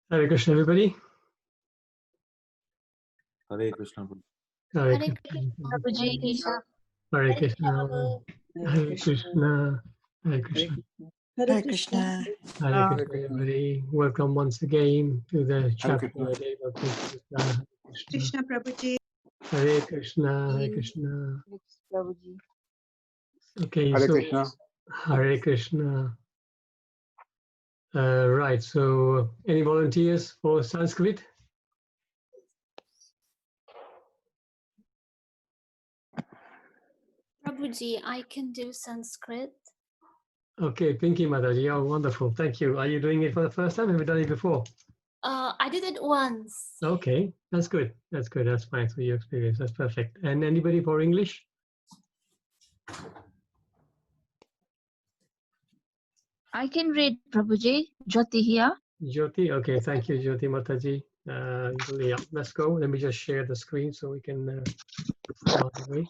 Hare Krishna, everybody. Hare Krishna. Hare Hare Krishna. Prabhuji. Hare Krishna. Hare Krishna. Hare Krishna. Hare Krishna. Hare Krishna, everybody. Welcome once again to the chapter Krishna. of Krishna. Hare Krishna. Krishna Prabhuji. Hare Krishna. Hare Krishna. Prabhuji. Okay, Hare so Krishna. Hare Krishna. Right. So, any volunteers for Sanskrit? Prabhuji, I can do Sanskrit. Okay, Pinky Mataji. Oh, wonderful. Thank you. Are you doing it for the first time? Have you done it before? I did it once. Okay, that's good. That's good. That's fine for your experience. That's perfect. And anybody for English? I can read, Prabhuji. Jyoti here. Jyoti, okay, thank you, Jyoti Mataji. Yeah, let's go. Let me just share the screen so we can start away.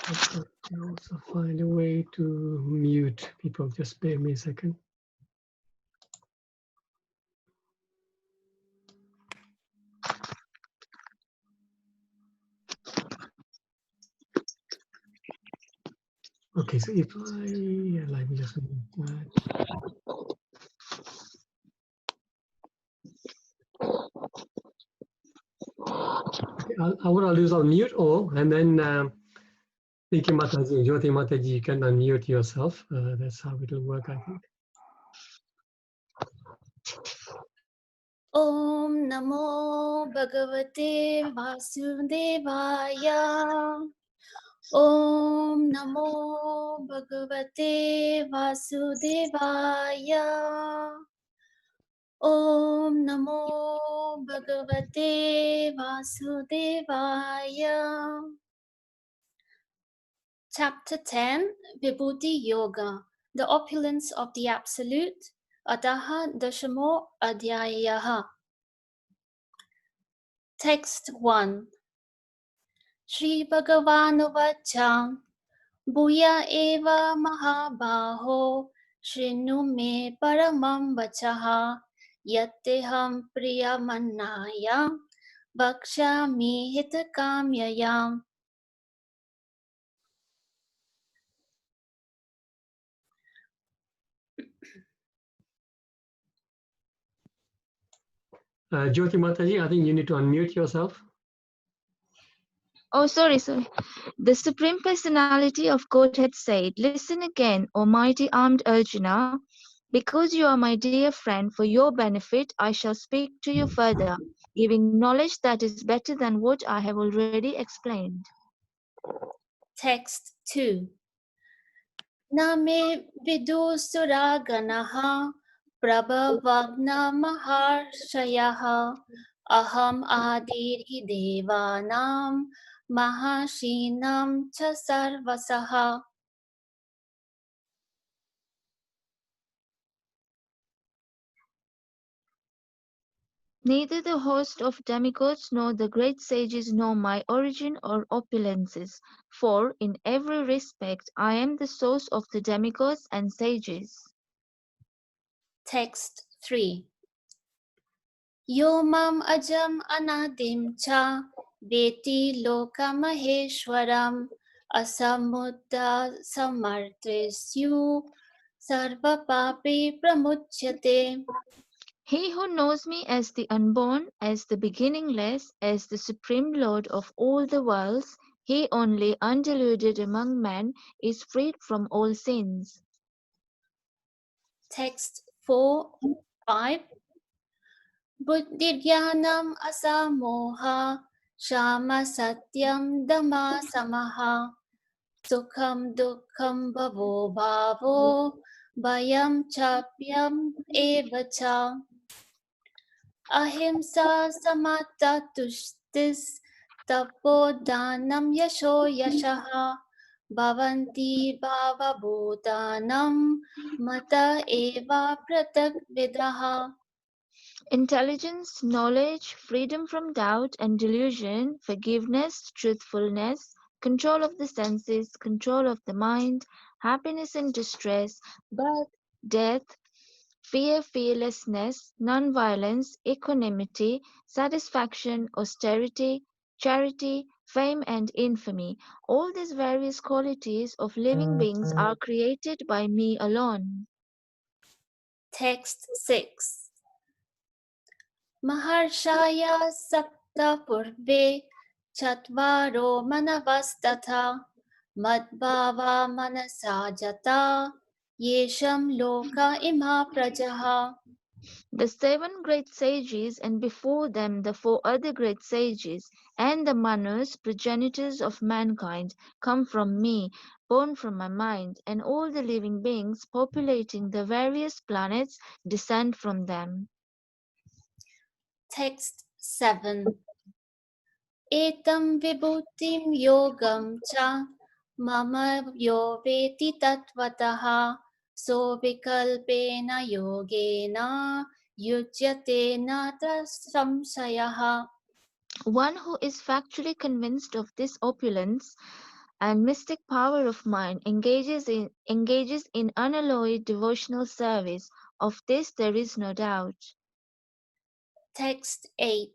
I can also find a way to mute people. Just bear me a second. Okay, so if let me just mute that. Okay, what I'll do is I'll mute all, and then Pinky Mataji and Jyoti Mataji, you can unmute yourself. That's how it'll work, I think. Om Namo Bhagavate Vasudevaya. Om Namo Bhagavate Vasudevaya. Om Namo Bhagavate Vasudevaya. Chapter 10, Vibhuti Yoga, the opulence of the Absolute, Adaha Dashamo Adhyayaha. Text 1. Shri Bhagavanuvacham Bhuya eva mahabaho Shrinu me paramam vachaha Yatteham priyamannaya Vakshami hitakamyayam. Jyoti Mataji, I think you need to unmute yourself. Oh, sorry. The Supreme Personality of Godhead said, "Listen again, O mighty armed Arjuna. Because you are my dear friend, for your benefit, I shall speak to you further, giving knowledge that is better than what I have already explained." Text 2. Name vidusura prabhavagna maharshayaha aham adirhi devanam mahashinam cha sarvasaha. Neither the host of demigods nor the great sages know my origin or opulences, for in every respect I am the source of the demigods and sages. Text 3. Yo mam ajam anadim cha veti lokamaheshwaram asamudda samartesyu sarva papi pramuchyate. He who knows me as the unborn, as the beginningless, as the supreme Lord of all the worlds, he only undeluded among men is freed from all sins. Text 4, 5. Buddhidhyanam asamoha shama satyam dama samaha sukham dukkham bhavo bhavo bhayam chapyam evacha ahimsa samata tushtis tapodanam yasho yashaha bhavanti bhava bhutanam mata eva pratak vidaha. Intelligence, knowledge, freedom from doubt and delusion, forgiveness, truthfulness, control of the senses, control of the mind, happiness and distress, birth, death, fear, fearlessness, non-violence, equanimity, satisfaction, austerity, charity, fame and infamy. All these various qualities of living beings are created by me alone. Text 6. Maharshaya Sakta Purve Chatvaro Manavastatha Madbhava Manasajata Yesham Loka Ima Prajaha. The seven great sages, and before them the four other great sages, and the Manus, progenitors of mankind, come from me, born from my mind, and all the living beings populating the various planets descend from them. Text 7. Etam vibhutim yogam cha mama yo veti tatvataha so vikalpena yogena yujyate natra samsayaha. One who is factually convinced of this opulence and mystic power of mine engages in unalloyed devotional service. Of this there is no doubt. Text 8.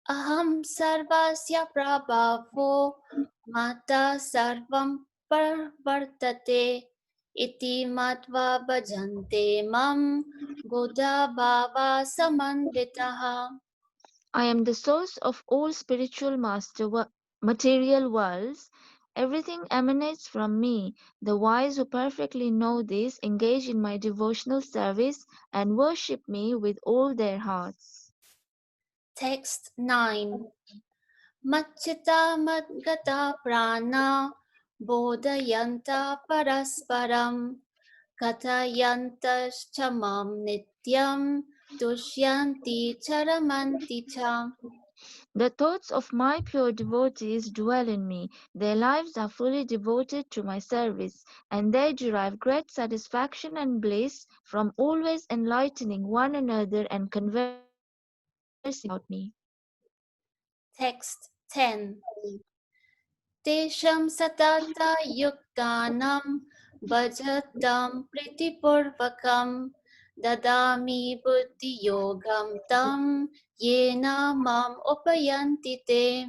Aham sarvasya prabhavo mata sarvam parvartate iti matva bhajante mam buddha bhava samanvitaha. I am the source of all spiritual material worlds. Everything emanates from me. The wise who perfectly know this engage in my devotional service and worship me with all their hearts. Text 9. Machita madgata prana bodhayanta parasparam kathayantas chamam nityam tushyanti charamanti cha. The thoughts of my pure devotees dwell in me. Their lives are fully devoted to my service, and they derive great satisfaction and bliss from always enlightening one another and conversing about me. Text 10. Tesham satata yuktanam bhajatam pritipurvakam dadami buddhi yogam tam yena mam upayanti te.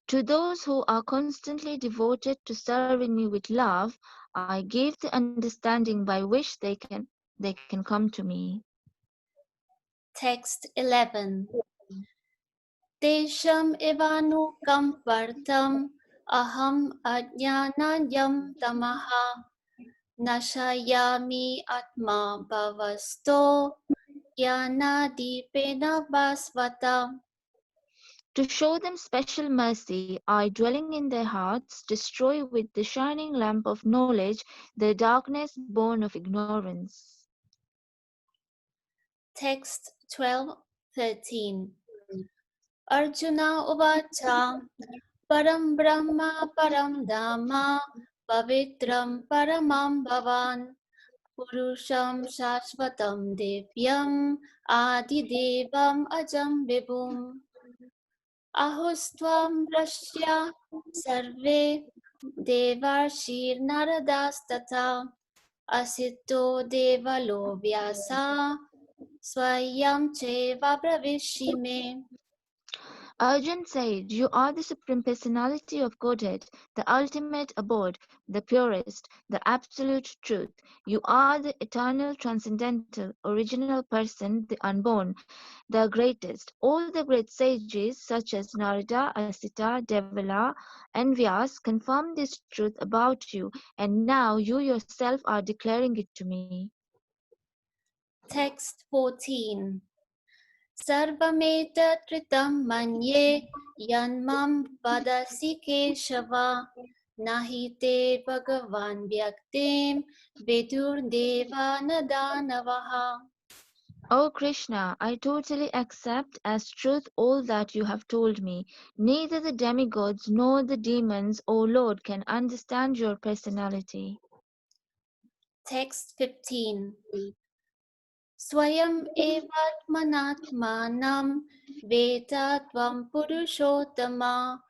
To those who are constantly devoted to serving me with love, I give the understanding by which they can come to me. Text 11. Tesham evanukam partham aham ajnanayam tamaha nashayami atma bhavasto Dipena Basvata. To show them special mercy, I, dwelling in their hearts, destroy with the shining lamp of knowledge the darkness born of ignorance. Text 12:13. Arjuna Uvacha Param Brahma Param Dhamma Pavitram Paramam Bhavan Purusham Shashvatam Devyam Adidevam Ajam Vibhum Ahustvam Rashya Sarve Devarshir Naradastata Asito devalo vyasa swayam cheva pravishime. Arjun said, "You are the Supreme Personality of Godhead, the ultimate abode, the purest, the absolute truth. You are the eternal, transcendental, original person, the unborn, the greatest. All the great sages, such as Narada, Asita, Devala, and Vyas, confirm this truth about you, and now you yourself are declaring it to me." Text 14. Sarvametat tritam manye yanmam vadasi keshava nahi te bhagavan vyaktim vidur deva nadanavaha. O Krishna, I totally accept as truth all that you have told me. Neither the demigods nor the demons, O Lord, can understand your personality. Text 15. Swayam evatmanatmanam veta tvam purushottama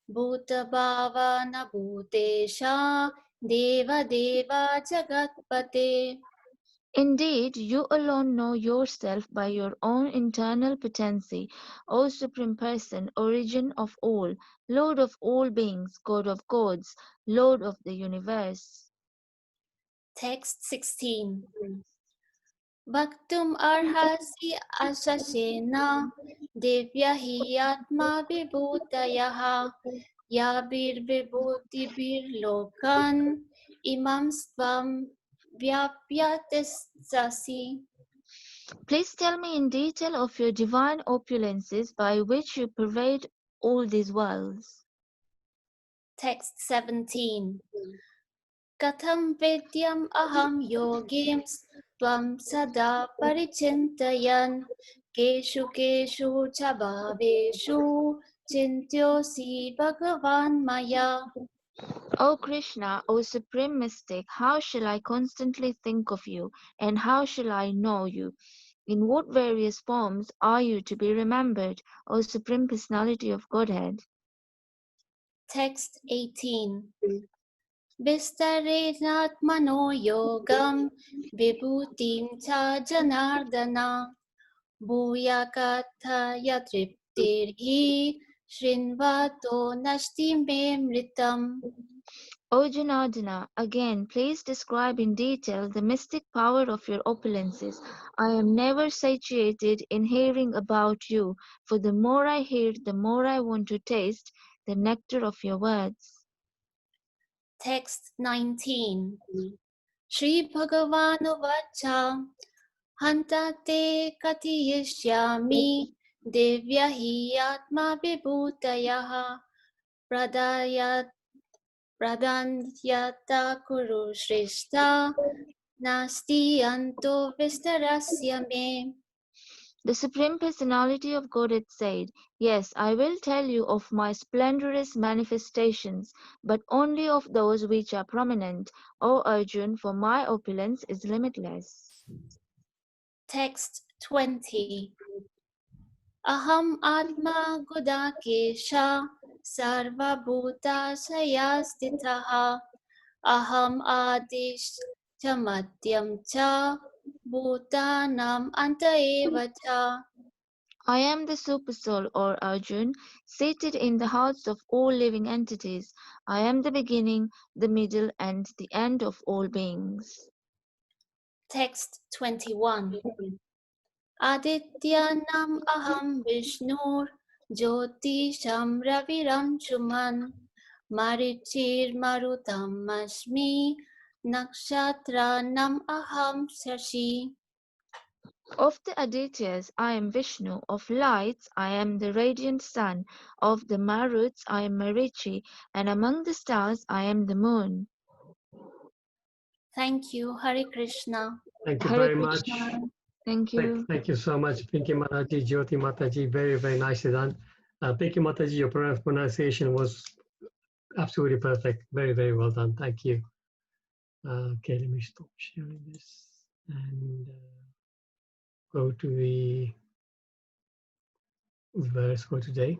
bhuta bhavana bhutesha deva deva jagatpate. Indeed, you alone know yourself by your own internal potency, O Supreme Person, origin of all, Lord of all beings, God of gods, Lord of the universe. Text 16. Bhaktum arhasi asashena devya hi atma vibhutayaha yabir vibhutibir lokan imam svam vyapyatisasi. Please tell me in detail of your divine opulences by which you pervade all these worlds. Text 17. Katham vidyam aham yogims tvam sada parichintayan keshu keshu cha bhaveshu chintyosi bhagavan maya. O Krishna, O Supreme Mystic, how shall I constantly think of you, and how shall I know you? In what various forms are you to be remembered, O Supreme Personality of Godhead? Text 18. Vistarenatmano yogam vibhutim cha janardana bhuya katha yatriptirhi shrinvato nashti me mritam. O Janardana, again, please describe in detail the mystic power of your opulences. I am never satiated in hearing about you, for the more I hear, the more I want to taste the nectar of your words. Text 19. Shri Bhagavanuvacha Hanta te katiyishyami devya hi atma vibhutayaha pradayat pradanyata kuru shrishta nasti anto vistarasya me. The Supreme Personality of Godhead said, Yes, I will tell you of my splendorous manifestations, but only of those which are prominent, O Arjun, for my opulence is limitless. Text 20. Aham atma gudakesha sarva bhuta sayastitaha aham adish chamatyam cha bhutanam anta eva cha. I am the Supersoul, or Arjun, seated in the hearts of all living entities. I am the beginning, the middle, and the end of all beings. Text 21. Adityanam aham Vishnur Jyotisham Raviram Chuman Marichir Marutam Asmi Nakshatranam aham Shashi. Of the Adityas, I am Vishnu. Of lights, I am the radiant sun. Of the Maruts, I am Marichi. And among the stars, I am the moon. Thank you. Hare Krishna. Thank you Hare very much. Krishna. Thank you. Thank you so much, Pinky Mataji, Jyoti Mataji. Very, very nicely done. Pinky Mataji, your pronunciation was absolutely perfect. Very, very well done. Thank you. Okay, let me stop sharing this and go to the verse for today.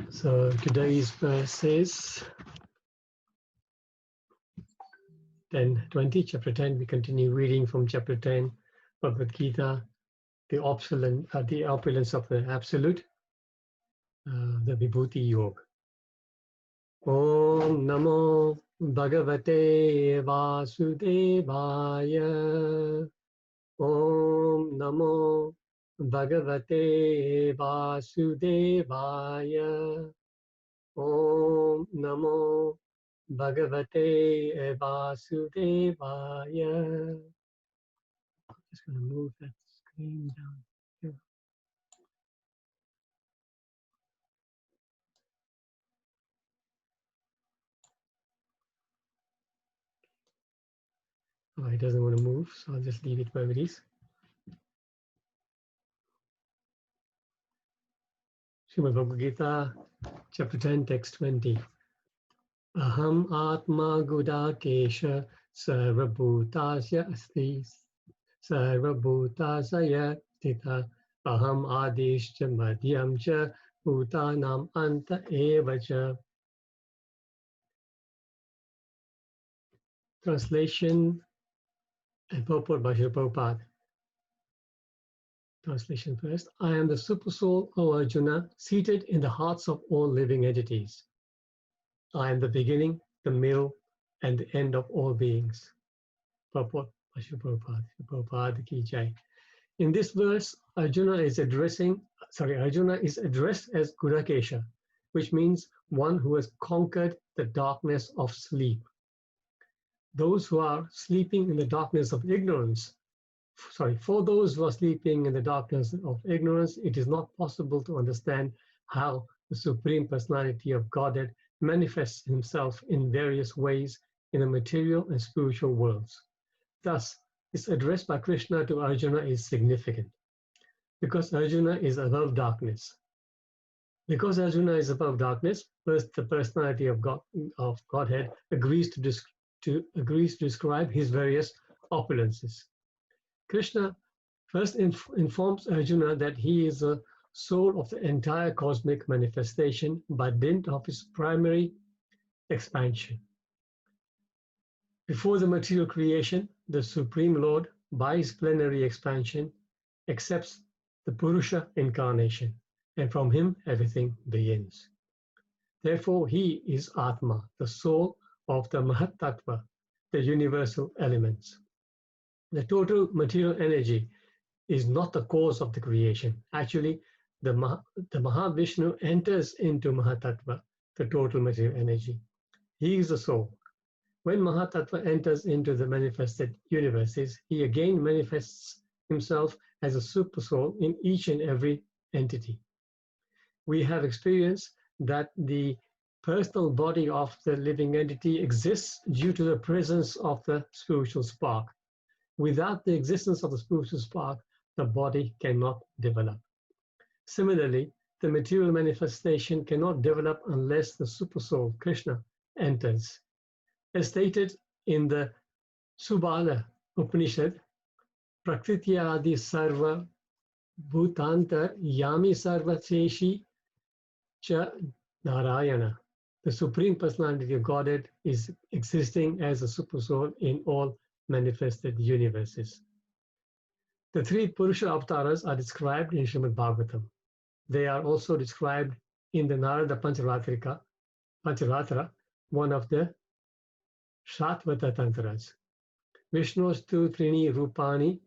So today's verse is 10:20, chapter 10. We continue reading from chapter 10, Bhagavad Gita, the opulence of the Absolute, the Vibhuti Yoga. Om Namo Bhagavate Vasudevaya. Om Namo Bhagavate Vasudevaya. Om Namo Bhagavate Vasudevaya. Just going to move that screen down here. He doesn't want to move, so I'll just leave it where it is. Srimad Bhagavad Gita, chapter 10, text 20. Aham Atma Gudakesha Sarvabhutasya Asti Sarvabhutasaya Tita Aham Adishcha Madhyam Cha Bhutanam Anta Eva Cha. Translation and purport by Srila Prabhupada. Translation first. I am the super soul, O Arjuna, seated in the hearts of all living entities. I am the beginning, the middle, and the end of all beings. Purport by Srila Prabhupada. Srila Prabhupada ki jai. In this verse, Arjuna is addressed as Gudakesha, which means one who has conquered the darkness of sleep. Those who are sleeping in the darkness of ignorance, for those who are sleeping in the darkness of ignorance, it is not possible to understand how the Supreme Personality of Godhead manifests himself in various ways in the material and spiritual worlds. Thus, this address by Krishna to Arjuna is significant, because Arjuna is above darkness. Because Arjuna is above darkness, first the personality of Godhead agrees to describe his various opulences. Krishna first informs Arjuna that he is the soul of the entire cosmic manifestation by dint of his primary expansion. Before the material creation, the Supreme Lord, by his plenary expansion, accepts the Purusha incarnation, and from him everything begins. Therefore, he is Atma, the soul of the Mahat Tattva, the universal elements. The total material energy is not the cause of the creation. Actually, the Mahavishnu enters into Mahatattva, the total material energy. He is the soul. When Mahatattva enters into the manifested universes, he again manifests himself as a super soul in each and every entity. We have experienced that the personal body of the living entity exists due to the presence of the spiritual spark. Without the existence of the spiritual spark, the body cannot develop. Similarly, the material manifestation cannot develop unless the supersoul, Krishna, enters. As stated in the Subala Upanishad, Prakriti Adi Sarva Bhutanta Yami Sarva Cheshi Cha Narayana. The Supreme Personality of Godhead is existing as a supersoul in all manifested universes. The three Purusha avatars are described in Srimad Bhagavatam. They are also described in the Narada Pancharatra, one of the Shatvata Tantras. Vishnustu Trini Rupani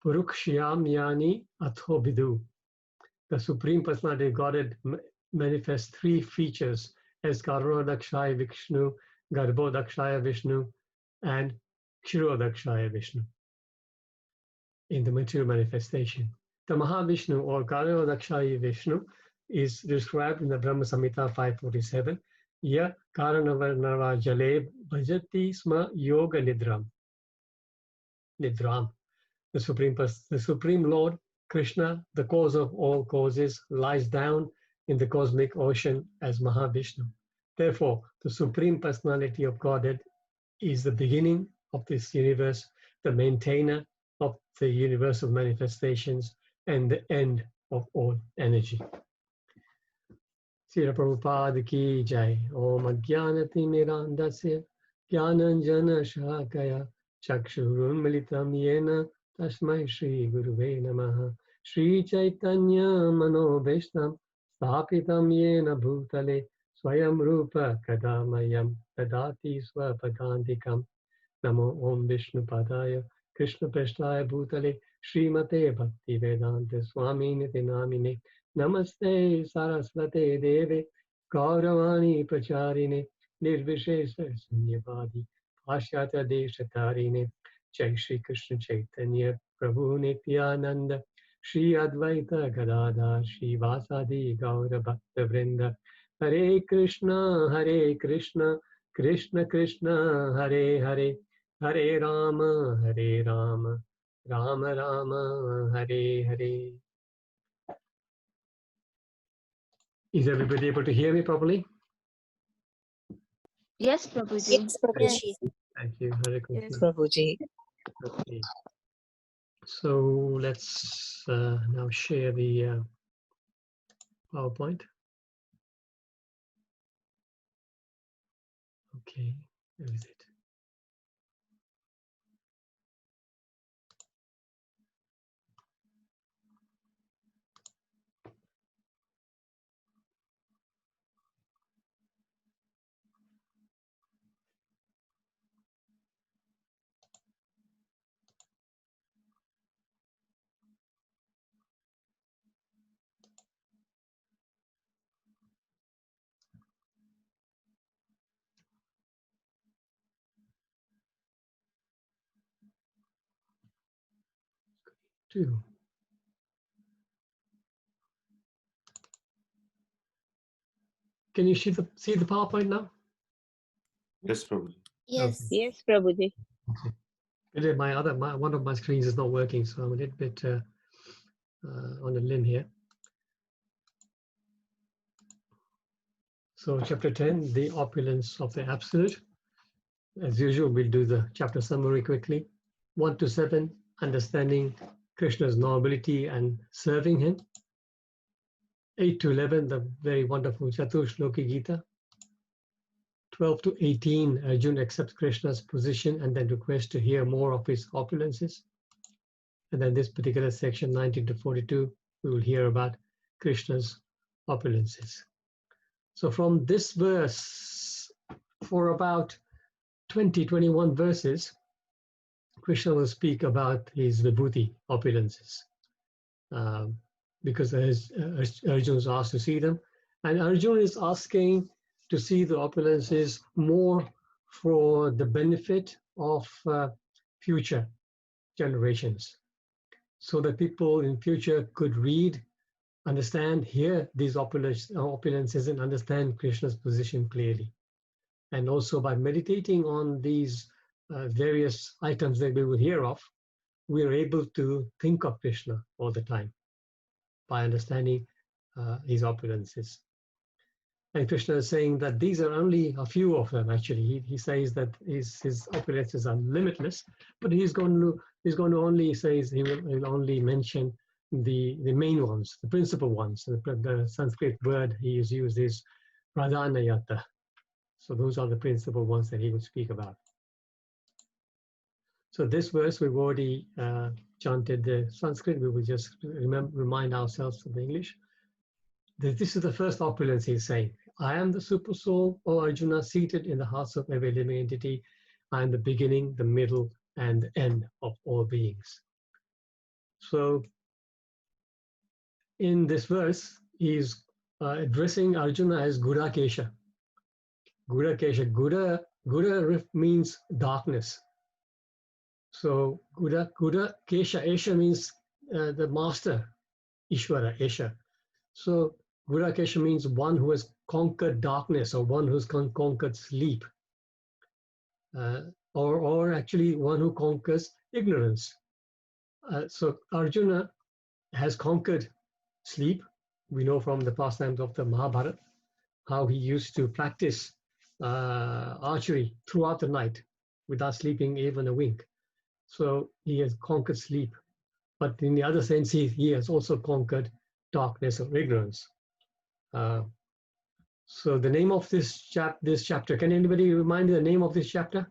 Purukshyam Yani Atho Bidu. The Supreme Personality of Godhead manifests three features as Karodakshaya Vishnu, Garbhodakshaya Vishnu, and Kshirodakshaya Vishnu in the material manifestation. The Mahavishnu or Karodakshaya Vishnu is described in the Brahma Samhita 547. Ya Karanavarnava Jale Bhajati Sma Yoga Nidram. The Supreme Lord, Krishna, the cause of all causes, lies down in the cosmic ocean as Mahavishnu. Therefore, the Supreme Personality of Godhead is the beginning of this universe, the maintainer of the universal manifestations, and the end of all energy. Srila Prabhupada ki jai. Om Ajnanati Mirandasya Jnananjana Shakaya Chakshurun Militam Yena Tasmai Shri Guruve Namaha. Shri Chaitanya Manobhishtam Sthapitam Yena Bhutale Swayam Rupa Kadamayam Tadati Swapadantikam. Namo Om Vishnu Padaya Krishna Prasthaya Bhutale Srimate Bhakti Vedanta Swami Niti Namine. Namaste Saraswate Deve Gauravani Pracharine Nirvishesha Sunyavadi Pashyata Deshatarine Jai Shri Krishna Chaitanya Prabhu Nityananda Shri Advaita Gadadhar Shri Vasadi Gaura Bhakta Vrinda Hare Krishna Krishna Krishna Hare Hare Hare Rama, Hare Rama, Rama Rama, Hare Hare. Is everybody able to hear me properly? Yes, Prabhuji. Yes, Yes. Prabhuji. Thank you. Hare Yes, Krishna. Prabhuji. Okay. So let's now share the PowerPoint. Okay, where is it? Two. Can you see the PowerPoint now? Yes, Prabhuji. Yes. Okay. Yes, Prabhuji. One of my screens is not working, so I'm a little bit on a limb here. So chapter 10, the opulence of the absolute. As usual, we'll do the chapter summary quickly. 1 to 7, understanding Krishna's nobility and serving him. 8 to 11, the very wonderful Chatushloki Gita. 12 to 18, Arjuna accepts Krishna's position and then requests to hear more of his opulences. And then this particular section, 19 to 42, we will hear about Krishna's opulences. So from this verse, for about 21 verses, Krishna will speak about his vibhuti opulences, because Arjuna is asked to see them. And Arjuna is asking to see the opulences more for the benefit of future generations, so that people in future could read, understand, hear these opulences and understand Krishna's position clearly. And also by meditating on these various items that we will hear of, we are able to think of Krishna all the time by understanding his opulences. And Krishna is saying that these are only a few of them. Actually, he says that his opulences are limitless, but he's going to only says he will only mention the main ones, the principal ones. The Sanskrit word he has used is pradhanayata. So those are the principal ones that he will speak about. So this verse we've already chanted the Sanskrit. We will just remind ourselves of the English. This is the first opulence he's saying. I am the super soul, O Arjuna, seated in the hearts of every living entity. I am the beginning, the middle, and the end of all beings. So in this verse, he's addressing Arjuna as Gurakesha. Gurakesha. Gura means darkness. So Gura Kesha, Esha means the master, Ishvara, Esha. So Gurakesha means one who has conquered darkness, or one who's conquered sleep, or actually one who conquers ignorance. So Arjuna has conquered sleep. We know from the pastimes of the Mahabharata how he used to practice archery throughout the night without sleeping even a wink. So he has conquered sleep. But in the other sense, he has also conquered darkness or ignorance. So the name of this chapter, can anybody remind me the name of this chapter?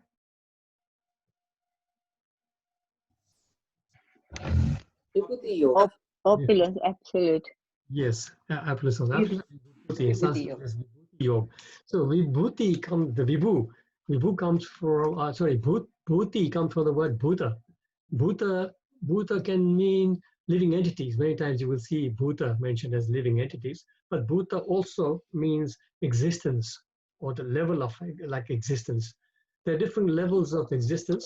Opulence, absolute. Yes, opulence of absolute. Vibhuti. So vibhuti comes, the vibhu comes from, bhuti comes from the word bhuta. Bhuta can mean living entities. Many times you will see bhuta mentioned as living entities, but bhuta also means existence, or the level of like existence. There are different levels of existence.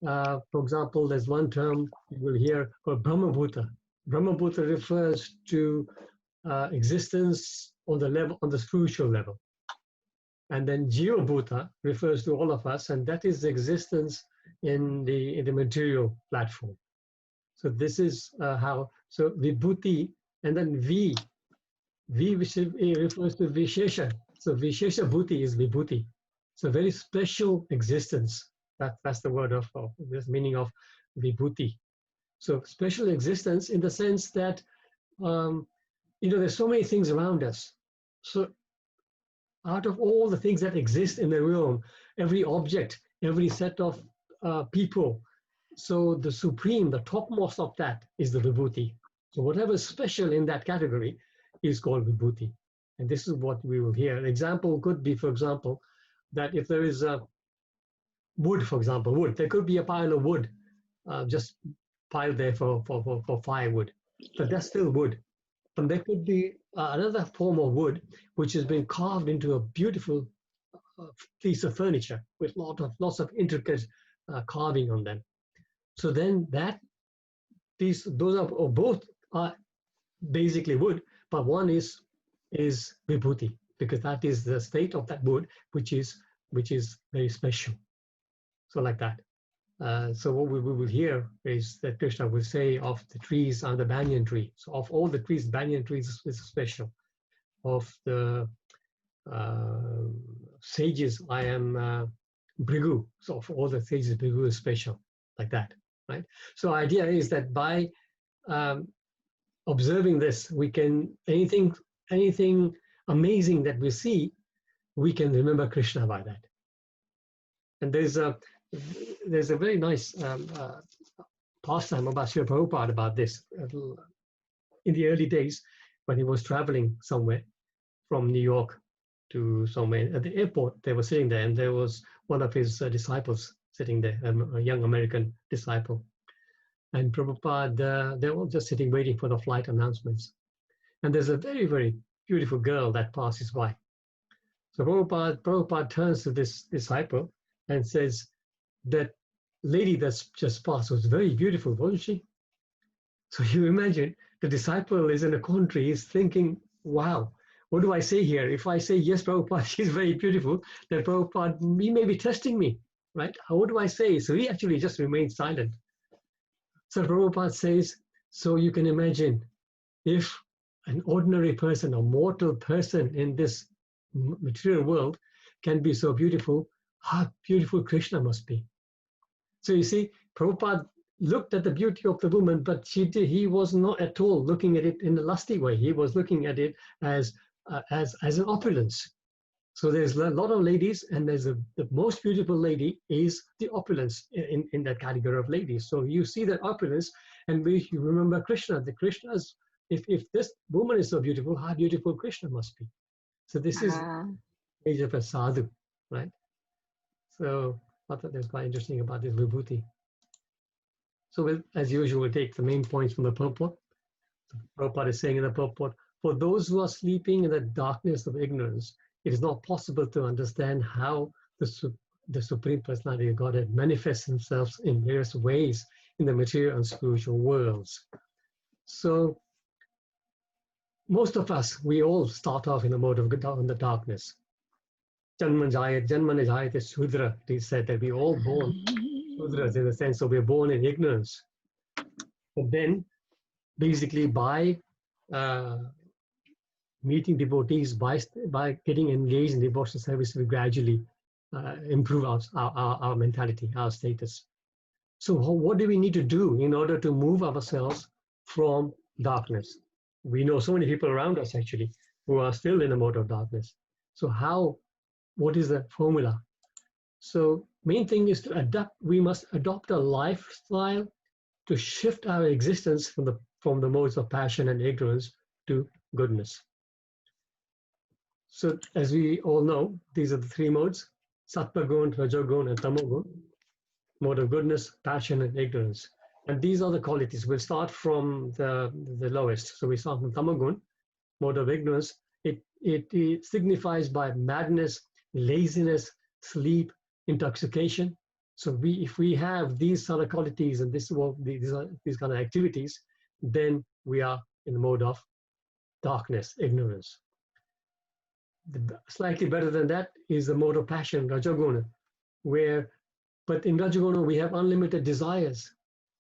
For example, there's one term you will hear called Brahmabhuta. Brahmabhuta refers to existence on the spiritual level. And then Jivabhuta refers to all of us, and that is the existence in the material platform. So this is how, so vibhuti, and then which refers to vishesha. So vishesha bhuti is vibhuti. So very special existence. That's the word of this meaning of vibhuti. So special existence in the sense that, there's so many things around us. So out of all the things that exist in the realm, every object, every set of people, so the supreme, the topmost of that is the vibhuti. So whatever is special in that category is called vibhuti. And this is what we will hear. An example could be, for example, that if there is a wood, for example, wood, there could be a pile of wood just piled there for firewood, but that's still wood. And there could be another form of wood which has been carved into a beautiful piece of furniture with lots of intricate carving on them. So then those are both are basically wood, but one is vibhuti, because that is the state of that wood which is very special. So like that. So what we will hear is that Krishna will say of the trees are the banyan tree. So of all the trees, banyan trees is special. Of the sages, I am Bhrigu. So of all the sages, Bhrigu is special, like that, right? So idea is that by observing this, we can, anything amazing that we see, we can remember Krishna by that. And there's a very nice pastime about Srila Prabhupada about this. In the early days, when he was traveling somewhere from New York to somewhere, at the airport, they were sitting there, and there was one of his disciples sitting there, a young American disciple. And Prabhupada, they were just sitting waiting for the flight announcements. And there's a very, very beautiful girl that passes by. So Prabhupada turns to this disciple and says, that lady that's just passed was very beautiful, wasn't she? So you imagine the disciple is in a country, he's thinking, wow, what do I say here? If I say, yes, Prabhupada, she's very beautiful, then Prabhupada, he may be testing me, right? What do I say? So he actually just remained silent. So Prabhupada says, so you can imagine if an ordinary person, a mortal person in this material world can be so beautiful, how beautiful Krishna must be. So you see, Prabhupada looked at the beauty of the woman, but he was not at all looking at it in a lusty way. He was looking at it as an opulence. So there's a lot of ladies, and the most beautiful lady is the opulence in that category of ladies. So you see that opulence, and you remember Krishna. The Krishna's, if this woman is so beautiful, how beautiful Krishna must be. So this is age of a sadhu, right? So I thought that was quite interesting about this vibhuti. So as usual, we'll take the main points from the purport. Prabhupada is saying in the purport, for those who are sleeping in the darkness of ignorance, it is not possible to understand how the Supreme Personality of Godhead manifests himself in various ways in the material and spiritual worlds. So most of us, we all start off in the mode of the darkness. Janma jayate Sudra, he said that we all born Sudras in the sense of we're born in ignorance. But then, basically by meeting devotees, by getting engaged in devotional service, we gradually improve our mentality, our status. So what do we need to do in order to move ourselves from darkness? We know so many people around us actually who are still in a mode of darkness. So what is the formula? So main thing is to adapt. We must adopt a lifestyle to shift our existence from the modes of passion and ignorance to goodness. So as we all know, these are the three modes: sattva gun, rajogun, and tamogun. Mode of goodness, passion, and ignorance. And these are the qualities. We'll start from the lowest. So we start from tamogun, mode of ignorance. It signifies by madness, laziness, sleep, intoxication. So if we have these other qualities and these kind of activities, then we are in the mode of darkness, ignorance. Slightly better than that is the mode of passion, rajoguna, where But in Rajaguna, we have unlimited desires.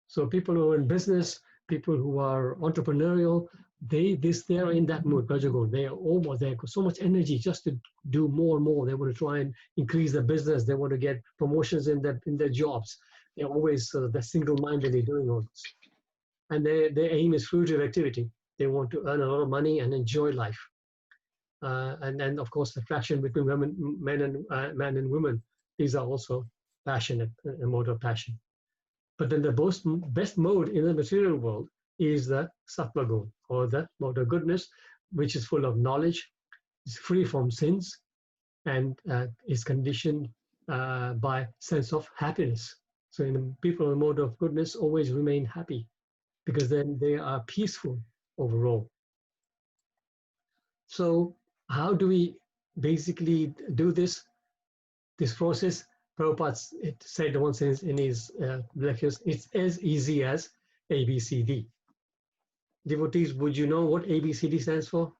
So people who are in business, people who are entrepreneurial, they're in that mood, Rajaguna. They have so much energy just to do more and more. They want to try and increase their business. They want to get promotions in their jobs. They're always they're single-mindedly doing all this. And their aim is fruitive activity. They want to earn a lot of money and enjoy life. And then, of course, the attraction between men and women, these are also passionate, a mode of passion. But then the best mode in the material world is the sattva guna, or the mode of goodness, which is full of knowledge, is free from sins, and is conditioned by sense of happiness. So in the people in the mode of goodness always remain happy, because then they are peaceful overall. So how do we basically do this process? Prabhupada said once in his lectures, it's as easy as ABCD. Devotees, would you know what ABCD stands for?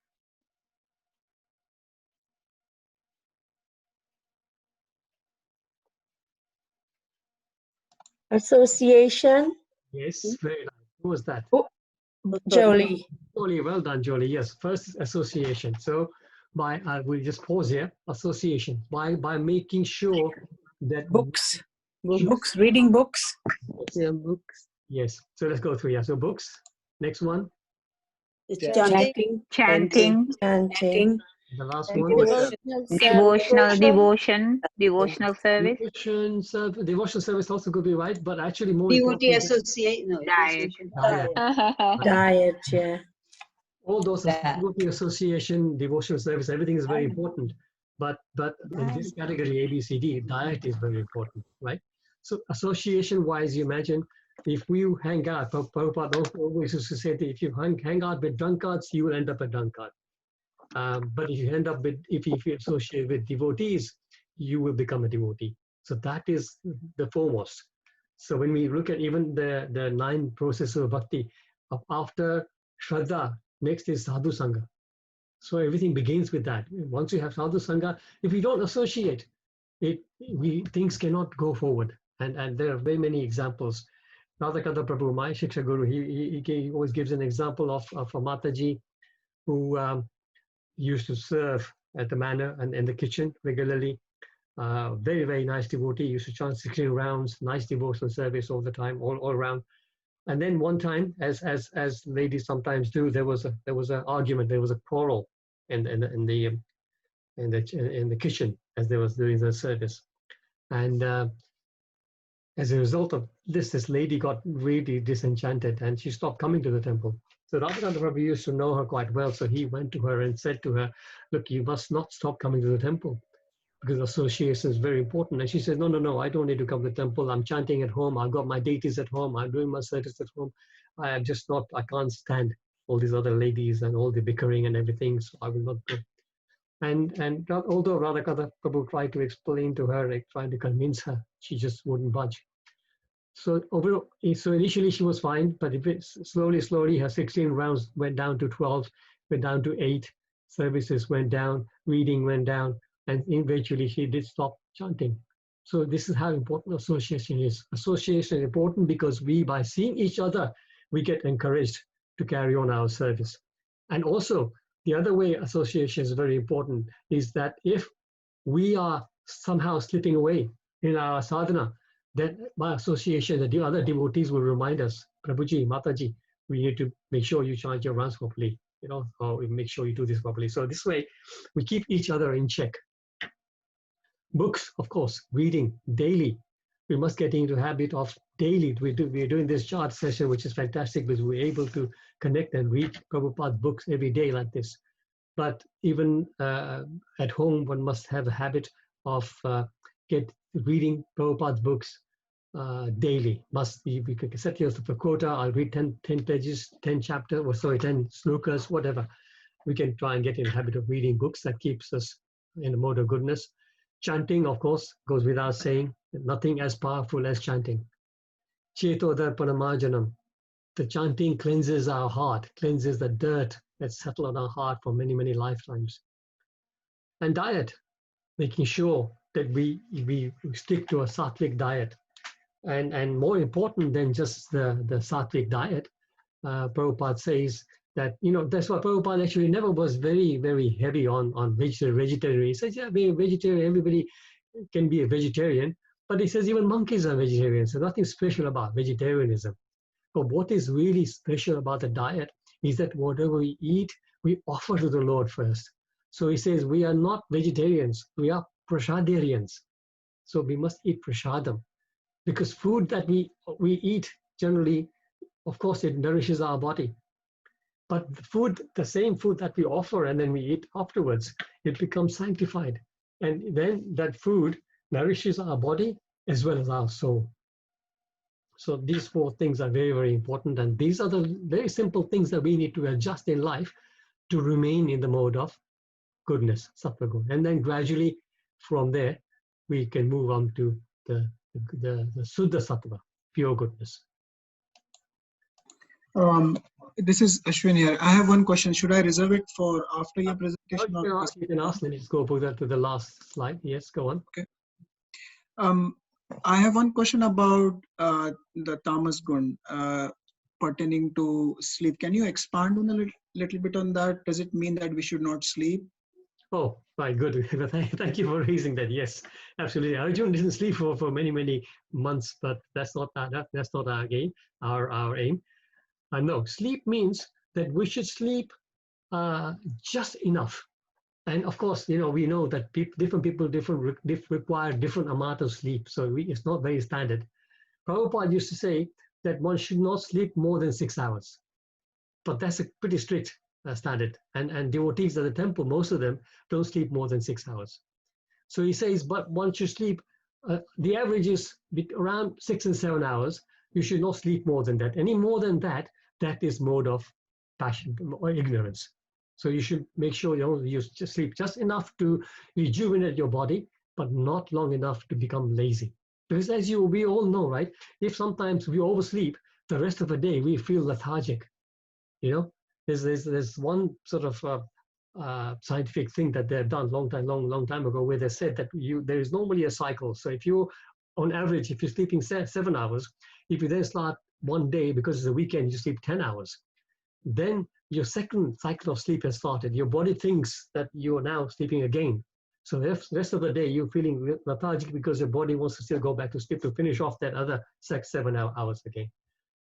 Association. Yes, very nice. Who was that? Jolie. Jolie, well done, Jolie. Yes, first is association. So by we just pause here. Association by making sure that Books, reading books. Yeah, books. Yes. So let's go through. Yeah. So books. Next one. Chanting. Chanting. The last one. Devotional service. Devotional service also could be right, but actually more Devotee important. associate, no. Diet. Diet, yeah. All those Yeah. devotee association, devotional service, everything is very important. But in this category, ABCD, diet is very important, right? So association-wise, you imagine if we hang out, Prabhupada always used to say that if you hang out with drunkards, you will end up a drunkard. But if you end up with, if you associate with devotees, you will become a devotee. So that is the foremost. So when we look at even the 9 processes of bhakti, after Shraddha, next is Sadhu Sangha. So everything begins with that. Once you have Sadhu Sangha, if we don't associate, things cannot go forward. And there are very many examples. Radhakanta Prabhu, my Shiksha Guru, he always gives an example of a Mataji who used to serve at the manor and in the kitchen regularly. Very, very nice devotee, used to chant 16 rounds, nice devotional service all the time, all around. And then one time, as ladies sometimes do, there was an argument, there was a quarrel in the kitchen as they was doing the service. And as a result of this lady got really disenchanted and she stopped coming to the temple. So Radhakanta Prabhu used to know her quite well, so he went to her and said to her, look, you must not stop coming to the temple because association is very important. And she said, no, I don't need to come to the temple. I'm chanting at home. I've got my deities at home. I'm doing my service at home. I can't stand all these other ladies and all the bickering and everything, so I will not go. And although Radhakanta Prabhu tried to explain to her, trying to convince her, she just wouldn't budge. So initially she was fine, but slowly her 16 rounds went down to 12, went down to 8, services went down, reading went down, and eventually she did stop chanting. So this is how important association is. Association is important because by seeing each other, we get encouraged to carry on our service. And also, the other way association is very important is that if we are somehow slipping away in our sadhana, then by association, the other devotees will remind us, Prabhuji, Mataji, we need to make sure you chant your rounds properly, or make sure you do this properly. So this way, we keep each other in check. Books, of course, reading daily. We must get into the habit of daily. We're doing this chart session, which is fantastic because we're able to connect and read Prabhupada books every day like this. But even at home, one must have a habit of reading Prabhupada's books daily. Must be, we can set yourself a quota. I'll read 10 pages, 10 chapters, 10 slokas, whatever. We can try and get in the habit of reading books. That keeps us in a mode of goodness. Chanting, of course, goes without saying. Nothing as powerful as chanting. ch10 darpanamajanam. The chanting cleanses our heart, cleanses the dirt that's settled on our heart for many, many lifetimes. And diet, making sure that we stick to a sattvic diet. And more important than just the sattvic diet, Prabhupada says that, that's why Prabhupada actually never was very, very heavy on vegetarian. He says, yeah, being a vegetarian, everybody can be a vegetarian. But he says even monkeys are vegetarians, so nothing special about vegetarianism. But what is really special about the diet is that whatever we eat, we offer to the Lord first. So he says we are not vegetarians, we are prasadarians. So we must eat prasadam. Because food that we eat generally, of course, it nourishes our body. But the same food that we offer and then we eat afterwards, it becomes sanctified. And then that food nourishes our body as well as our soul. So these 4 things are very, very important. And these are the very simple things that we need to adjust in life to remain in the mode of goodness, sattva guna. And then gradually from there, we can move on to the Suddha Sattva, pure goodness. This is Ashwin here. I have one question. Should I reserve it for after your presentation? You can ask, then let's go to the last slide. Yes, go on. Okay. I have one question about the tamas gun pertaining to sleep. Can you expand on a little bit on that? Does it mean that we should not sleep? Oh, right, good. Thank you for raising that. Yes, absolutely. Arjuna didn't sleep for many, many months, but that's not our game, our aim. No, sleep means that we should sleep just enough. And of course, we know that different people require different amount of sleep. So it's not very standard. Prabhupada used to say that one should not sleep more than 6 hours. But that's a pretty strict standard. And devotees at the temple, most of them don't sleep more than 6 hours. So he says, but one should sleep, the average is around 6 and 7 hours. You should not sleep more than that. Any more than that, that is mode of passion or ignorance. So you should make sure you just sleep just enough to rejuvenate your body, but not long enough to become lazy. Because as we all know, right? If sometimes we oversleep, the rest of the day we feel lethargic. There's one sort of scientific thing that they've done long time ago, where they said that there is normally a cycle. So if you, on average, if you're sleeping 7 hours, if you then start one day because it's a weekend, you sleep 10 hours, then your second cycle of sleep has started. Your body thinks that you are now sleeping again. So the rest of the day, you're feeling lethargic because your body wants to still go back to sleep to finish off that other 7 hours again.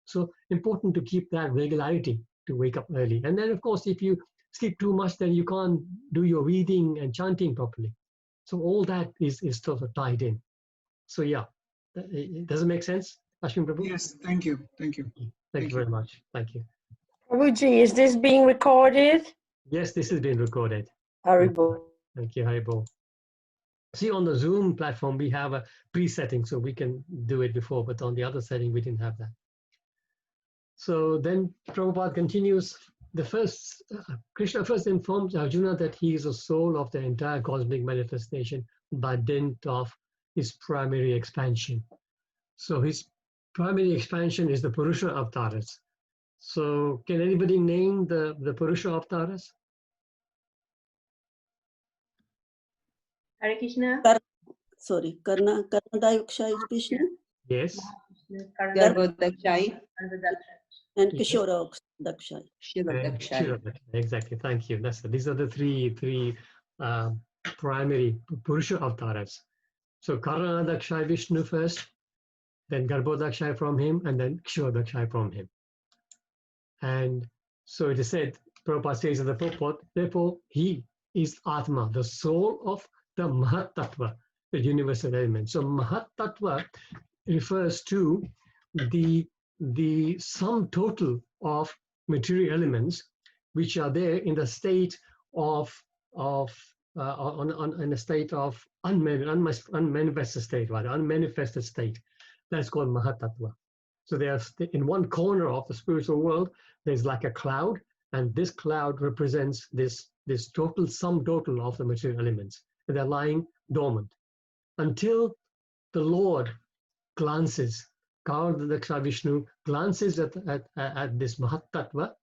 So important to keep that regularity to wake up early. And then, of course, if you sleep too much, then you can't do your reading and chanting properly. So all that is sort of tied in. So yeah, does it make sense, Ashwin Prabhu? Yes, thank you. Thank you. Thank you very much. Thank you. Prabhuji, is this being recorded? Yes, this is being recorded. Haribo. Thank you, Haribo. See, on the Zoom platform, we have a pre-setting, so we can do it before, but on the other setting, we didn't have that. So then Prabhupada continues. Krishna first informs Arjuna that he is the soul of the entire cosmic manifestation by dint of his primary expansion. So his primary expansion is the Purusha Avtaras. So can anybody name the Purusha Avtaras? Hare Krishna. Karna Dayaksha is Krishna. Yes. Garbhodakshai. And Kishora Dakshai. Exactly. Thank you. These are the three primary Purusha Avtaras. So Karna Dakshai Vishnu first, then Garbhodakshai from him, and then Kishora from him. And so it is said, Prabhupada says in the purport, therefore he is Atma, the soul of the Mahat Tattva, the universal element. So Mahat Tattva refers to the sum total of material elements which are there in the state of in a state of unmanifested state, rather unmanifested state. That's called Mahat Tattva. So there's in one corner of the spiritual world, there's like a cloud, and this cloud represents this sum total of the material elements. And they're lying dormant until the Lord glances, Karnadaksha Vishnu glances at this Mahat Tattva,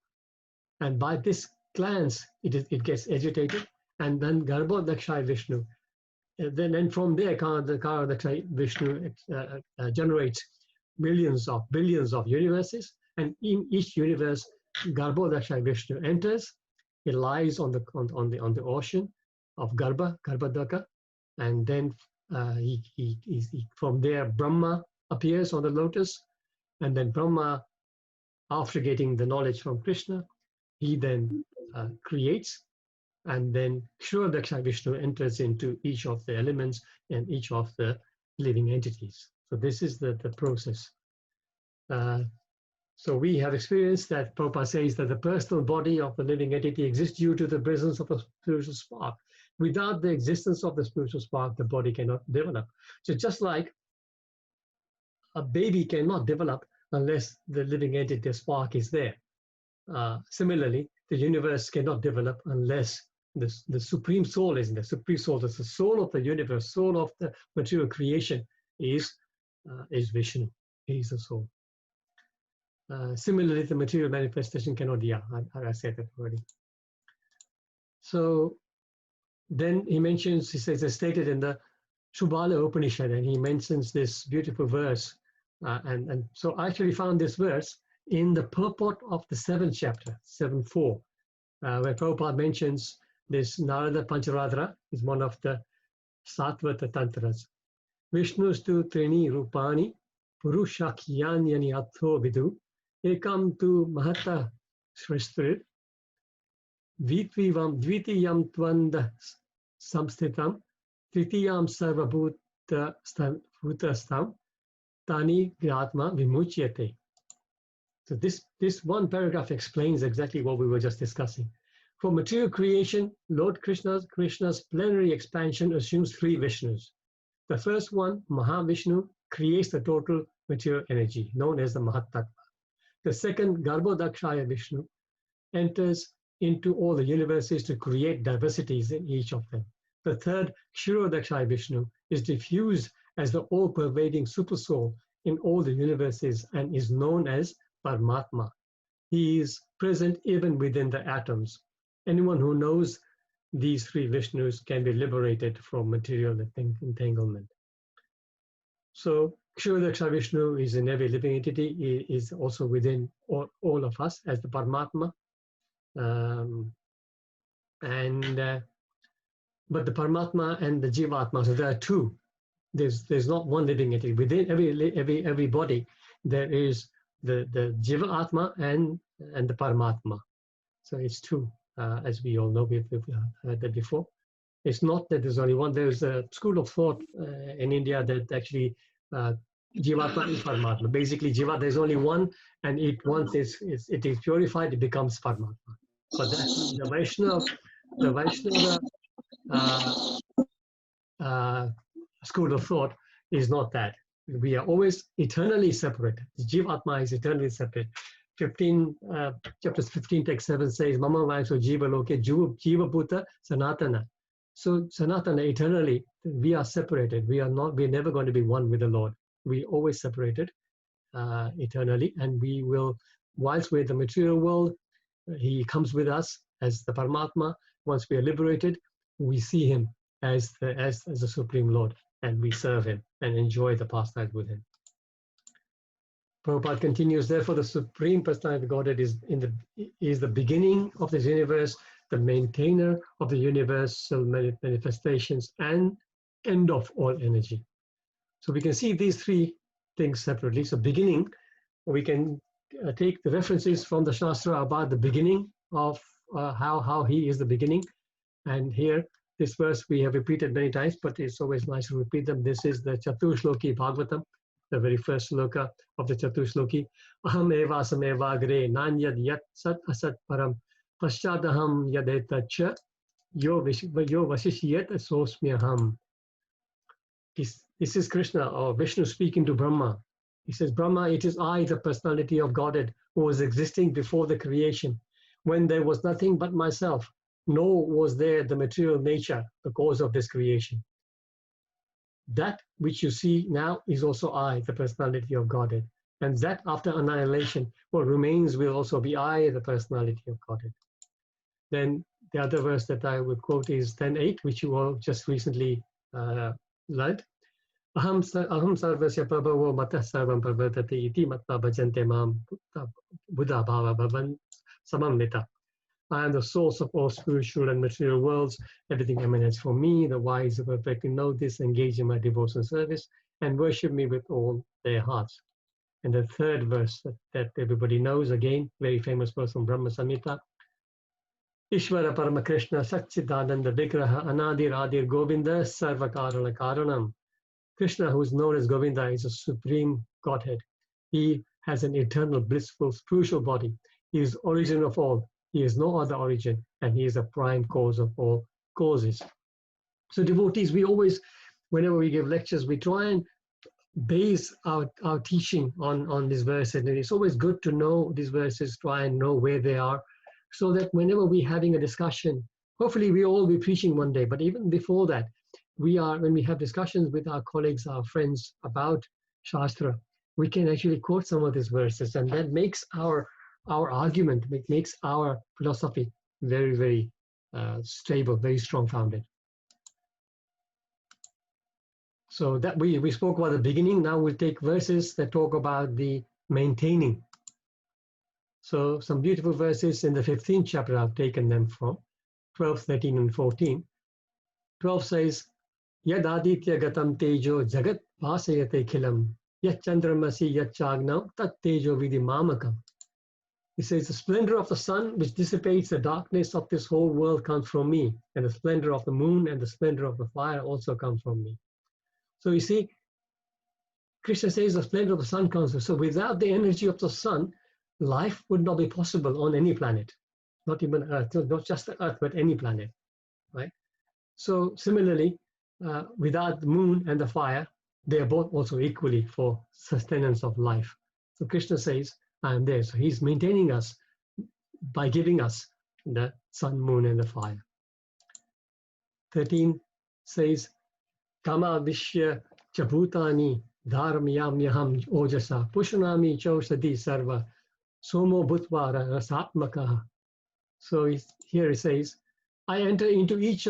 and by this glance it gets agitated, and then Garbhodaksha Vishnu then from there, the Vishnu generates millions of billions of universes, and in each universe, Garbhodakshaya Vishnu enters. It lies on the ocean of Garbhodaka, and then from there Brahma appears on the lotus, and then Brahma, after getting the knowledge from Krishna, he then creates, and then Kshuradakshaya Vishnu enters into each of the elements and each of the living entities. So this is the process. So we have experienced that Prabhupada says that the personal body of the living entity exists due to the presence of a spiritual spark. Without the existence of the spiritual spark, the body cannot develop. So just like a baby cannot develop unless the living entity, the spark, is there. Similarly, the universe cannot develop unless the Supreme Soul is in there. Supreme Soul, that's the soul of the universe, soul of the material creation is Vishnu. He is the soul. Similarly, the material manifestation cannot be. I said that already. So then he says it's stated in the Shubhala Upanishad, and he mentions this beautiful verse. And so I actually found this verse in the purport of the 7th chapter, 7.4, where Prabhupada mentions this Narada Pancharadhara is one of the Satvata Tantras. Vishnustu trini rupani purushakyanyani atho vidu ekam tu mahata shrestrit dvitiyam tvanda samsthitam tritiyam sarvabhutastam tani gyatma vimuchyate. So this one paragraph explains exactly what we were just discussing. For material creation, Lord Krishna's plenary expansion assumes 3 Vishnus. The first one, Mahavishnu, creates the total material energy, known as the Mahatattva. The second, Garbhodakshaya Vishnu, enters into all the universes to create diversities in each of them. The third, Kshurodakshaya Vishnu, is diffused as the all-pervading supersoul in all the universes and is known as Paramatma. He is present even within the atoms. Anyone who knows these 3 Vishnus can be liberated from material entanglement. So Kshurodakshaya Vishnu is in every living entity. He is also within all of us as the Paramatma. But the Paramatma and the Jivatma, so there are 2. There's not one living entity. Within every body, there is the Jiva Atma and the Paramatma. So it's 2, as we all know. We've heard that before. It's not that there's only one. There's a school of thought in India that actually Jivatma is Paramatma. Basically, Jiva, there's only one, and once it is purified, it becomes Paramatma. But the Vaishnava school of thought is not that. We are always eternally separate. The Jivatma is eternally separate. Chapters 15, text 7 says, Mama Vaisho Jiva Loke Jiva Bhuta Sanatana. So Sanatana, eternally, we are separated. We're never going to be one with the Lord. We always separated eternally, and we will, whilst we're in the material world, he comes with us as the Paramatma. Once we are liberated, we see him as the Supreme Lord, and we serve him and enjoy the pastimes with him. Prabhupada continues, therefore the Supreme Personality of Godhead is the beginning of this universe, the maintainer of the universal manifestations, and end of all energy. So we can see these 3 things separately. So beginning, we can take the references from the Shastra about the beginning of how he is the beginning. And here, this verse we have repeated many times, but it's always nice to repeat them. This is the Chatushloki Bhagavatam, the very first sloka of the Chatushloki. Aham eva sameva agre nanyad yat sat asat param paschadaham yadeta cha yo vasishyat sosmyaham. This is Krishna or Vishnu speaking to Brahma. He says, Brahma, it is I, the personality of Godhead, who was existing before the creation, when there was nothing but myself, nor was there the material nature, the cause of this creation. That which you see now is also I, the personality of Godhead. And that after annihilation, what remains will also be I, the personality of Godhead. Then the other verse that I would quote is 10.8, which you all just recently learned. Aham sarvasya prabhavo matah sarvam pravartate iti matva bhajante mam buddha bhava bhavan samamnita. I am the source of all spiritual and material worlds. Everything emanates from me. The wise who perfectly know this engage in my devotion service and worship me with all their hearts. And the third verse that everybody knows, again, very famous verse from Brahma Samhita. Ishvara Parama Krishna Satchidananda Vigraha Anadir Adir Govinda Sarva Karana Karanam. Krishna, who is known as Govinda, is a supreme Godhead. He has an eternal, blissful, spiritual body. He is origin of all. He has no other origin, and he is the prime cause of all causes. So devotees, we always, whenever we give lectures, we try and base our teaching on these verses. And it's always good to know these verses, try and know where they are, so that whenever we're having a discussion, hopefully we all be preaching one day, but even before that, when we have discussions with our colleagues, our friends about Shastra, we can actually quote some of these verses, and that makes our argument, makes our philosophy very, very stable, very strong founded. So that we spoke about the beginning. Now we'll take verses that talk about the maintaining. So some beautiful verses in the 15th chapter, I've taken them from 12, 13, and 14. 12 says, Yad aditya gatam tejo jagat vasayate khilam yat chandramasi yat chagnam tat tejo vidi mamakam. He says, the splendor of the sun, which dissipates the darkness of this whole world, comes from me. And the splendor of the moon and the splendor of the fire also comes from me. So you see, Krishna says the splendor of the sun comes from. So without the energy of the sun, life would not be possible on any planet. Not even Earth, not just the Earth, but any planet, right? So similarly, without the moon and the fire, they are both also equally for sustenance of life. So Krishna says, I am there. So he's maintaining us by giving us the sun, moon, and the fire. 13 says, Kama Vishya Chabhutani Dharmyamyaham Ojasa Pushanami Chausadi Sarva Somo Bhutvara Rasatmakaha. So here it says, I enter into each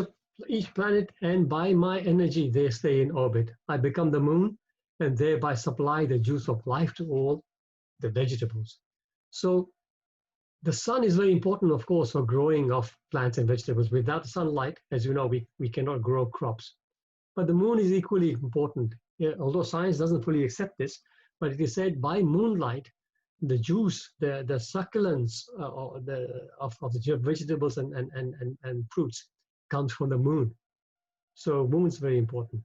planet, and by my energy they stay in orbit. I become the moon and thereby supply the juice of life to all the vegetables. So the sun is very important, of course, for growing of plants and vegetables. Without sunlight, as you know, we cannot grow crops. But the moon is equally important. Although science doesn't fully accept this, but it is said by moonlight, the juice, the succulence of the vegetables and fruits comes from the moon. So moon is very important.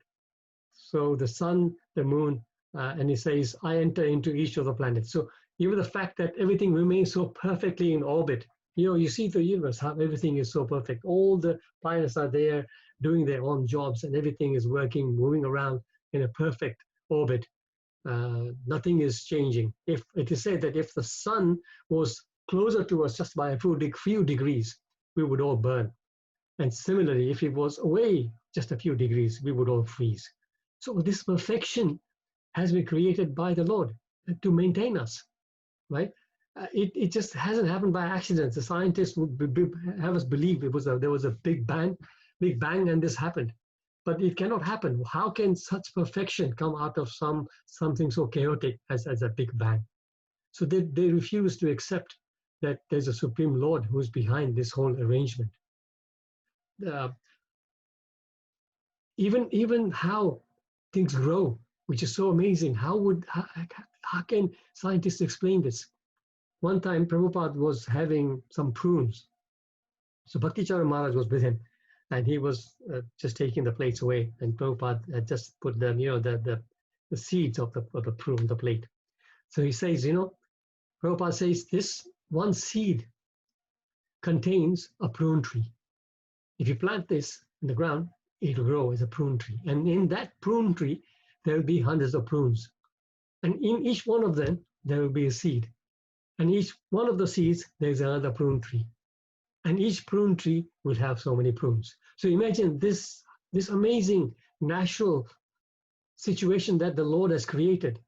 So the sun, the moon, and he says, I enter into each of the planets. So even the fact that everything remains so perfectly in orbit, you see the universe, how everything is so perfect. All the planets are there doing their own jobs, and everything is working, moving around in a perfect orbit. Nothing is changing. If it is said that if the sun was closer to us just by a few degrees, we would all burn. And similarly, if it was away just a few degrees, we would all freeze. So this perfection has been created by the Lord to maintain us, right? It just hasn't happened by accident. The scientists would have us believe there was a big bang, and this happened. But it cannot happen. How can such perfection come out of something so chaotic as a big bang? So they refuse to accept that there's a Supreme Lord who's behind this whole arrangement. Even how things grow, which is so amazing. How can scientists explain this? One time, Prabhupada was having some prunes. So Bhaktichara Maharaj was with him, and he was just taking the plates away. And Prabhupada had just put them, the seeds of the prune, the plate. So he says, Prabhupada says, this one seed contains a prune tree. If you plant this in the ground, it'll grow as a prune tree. And in that prune tree, there will be hundreds of prunes. And in each one of them, there will be a seed. And each one of the seeds, there's another prune tree. And each prune tree will have so many prunes. So imagine this amazing natural situation that the Lord has created.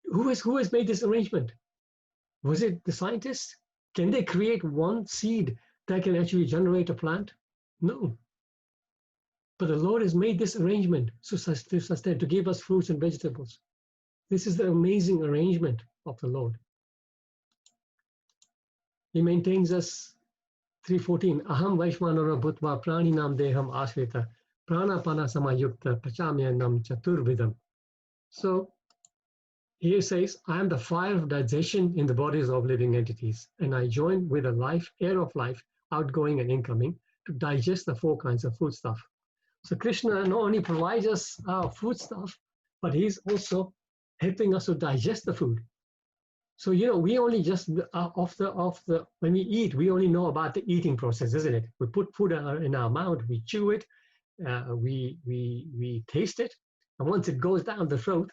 Who has made this arrangement? Was it the scientists? Can they create one seed that can actually generate a plant? No. But the Lord has made this arrangement to sustain, to give us fruits and vegetables. This is the amazing arrangement of the Lord. He maintains us. 3:14. Aham Vaishvanara Bhutva Praninam Deham Ashrita Pranapana Samayukta Pachamyanam Chaturvidam. So here says, I am the fire of digestion in the bodies of living entities, and I join with the life, air of life, outgoing and incoming, to digest the 4 kinds of food stuff. So Krishna not only provides us our food stuff, but he's also helping us to digest the food. So, you know, we only just, when we eat, we only know about the eating process, isn't it? We put food in our mouth, we chew it, we taste it, and once it goes down the throat,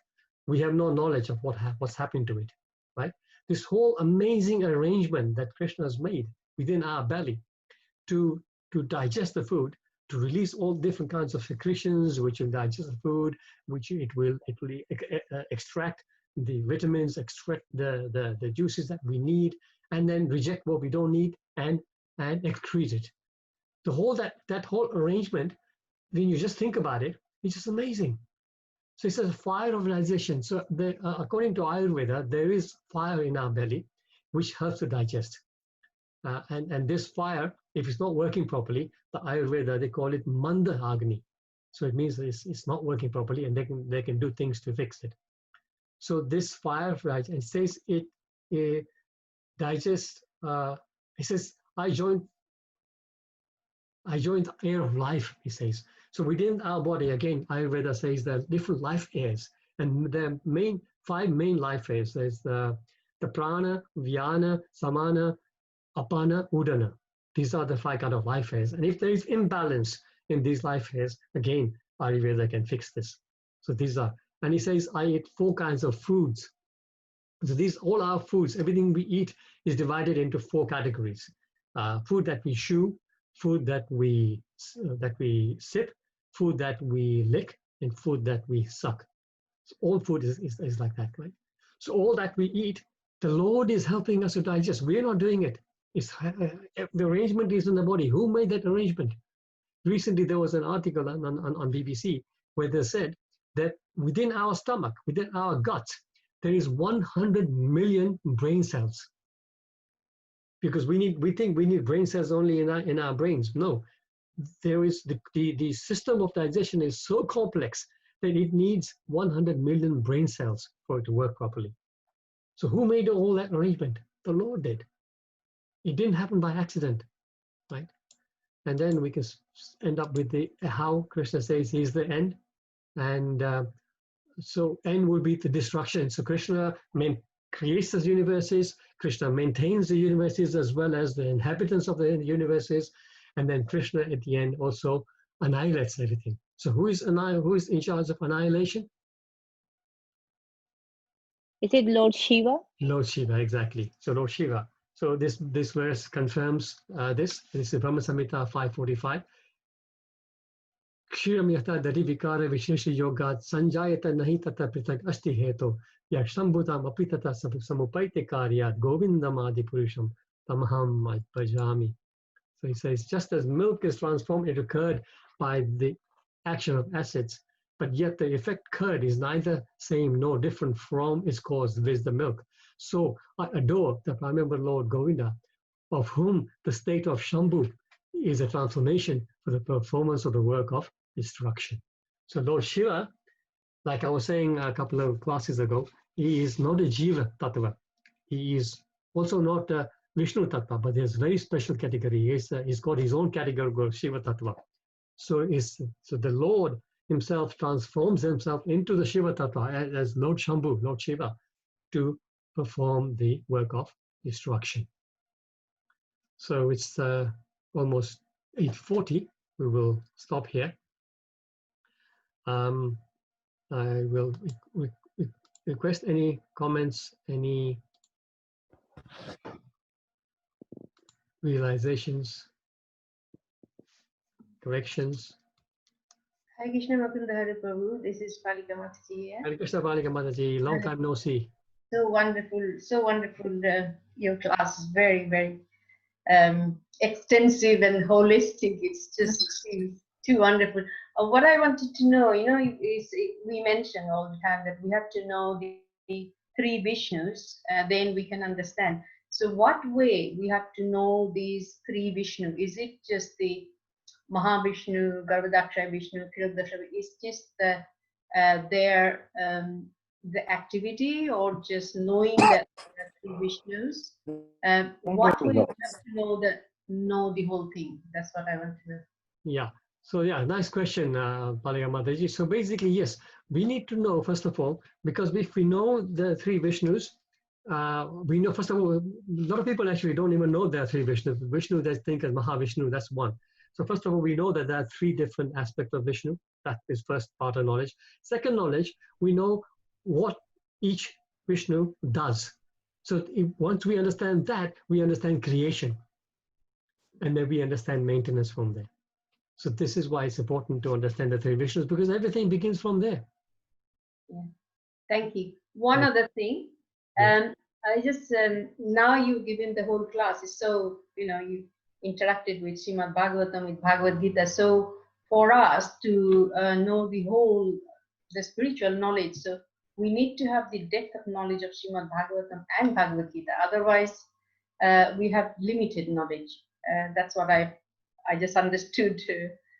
we have no knowledge of what's happening to it, right? This whole amazing arrangement that Krishna has made within our belly to digest the food, to release all different kinds of secretions, which will digest the food, which it will extract the vitamins, extract the juices that we need, and then reject what we don't need and excrete it. The whole that whole arrangement, when you just think about it, it's just amazing. So it says fire of digestion. So according to Ayurveda, there is fire in our belly, which helps to digest. And this fire, if it's not working properly, the Ayurveda, they call it Manda Agni. So it means it's not working properly, and they can do things to fix it. So this fire, it says it digests. It says I joined the air of life. He says so within our body. Again, Ayurveda says there are different life airs, and the 5 main life airs. There's the prana, vyana, samana, apana, udana. These are the 5 kind of life airs. And if there is imbalance in these life airs, again, Ayurveda can fix this. So these are. And he says, I eat 4 kinds of foods. So these, all our foods, everything we eat is divided into 4 categories. Food that we chew, food that we sip, food that we lick, and food that we suck. So all food is like that, right? So all that we eat, the Lord is helping us to digest. We're not doing it. The arrangement is in the body. Who made that arrangement? Recently, there was an article on BBC where they said that within our stomach, within our gut, there is 100 million brain cells. Because we think we need brain cells only in our brains. No, there is the system of digestion is so complex that it needs 100 million brain cells for it to work properly. So who made all that arrangement? The Lord did. It didn't happen by accident, right? And then we can end up with how Krishna says he's the end. And so end will be the destruction. So Krishna creates the universes, Krishna maintains the universes as well as the inhabitants of the universes, and then Krishna at the end also annihilates everything. So who is in charge of annihilation? Is it Lord Shiva? Lord Shiva, exactly. So Lord Shiva. So this verse confirms this. This is Brahma Samhita 5:45. Kshiram yata dari vikara vishesha yogat sanjayata nahi tata pritag asti heto yakshambhutam apitata samupaite karyat govindam adi purusham tamaham bhajami. So he says, just as milk is transformed, it occurred by the action of acids, but yet the effect curd is neither same nor different from its cause, viz. The milk. So I adore the Prime Member Lord Govinda, of whom the state of Shambhu is a transformation for the performance of the work of destruction. So Lord Shiva, like I was saying a couple of classes ago, he is not a Jiva Tattva. He is also not a Vishnu Tattva, but there's a very special category. He's got his own category called Shiva Tattva. So the Lord himself transforms himself into the Shiva Tattva as Lord Shambhu, Lord Shiva, to perform the work of destruction. So it's almost 8:40. We will stop here. I will request any comments, any realizations, corrections. Hi Krishna Mukunda Hari Prabhu, this is Palika Mataji here. Hare Krishna Palika Mataji, long time no see. So wonderful, your class is very, very extensive and holistic. It's just Too wonderful. What I wanted to know, is we mention all the time that we have to know the three Vishnus, then we can understand. So what way we have to know these three Vishnu? Is it just the Mahavishnu, Garbhodaksha Vishnu, Kshirodakasha? Is just the activity, or just knowing that there are three Vishnus? What way we have to know the whole thing? That's what I want to know. Yeah. So yeah, nice question, Palika Mataji. So basically, yes, we need to know first of all, because if we know the three Vishnus, we know first of all, a lot of people actually don't even know there are three Vishnus. Vishnu, they think as Mahavishnu, that's one. So first of all, we know that there are three different aspects of Vishnu. That is first part of knowledge. Second knowledge, we know what each Vishnu does. So once we understand that, we understand creation, and then we understand maintenance from there. So this is why it's important to understand the three Vishnus, because everything begins from there. Yeah. Thank you. One Right. other thing, Yes. I just now you've given the whole class. It's so you interacted with Srimad Bhagavatam, with Bhagavad Gita. So for us to know the spiritual knowledge, so we need to have the depth of knowledge of Srimad Bhagavatam and Bhagavad Gita. Otherwise, we have limited knowledge. That's what I just understood.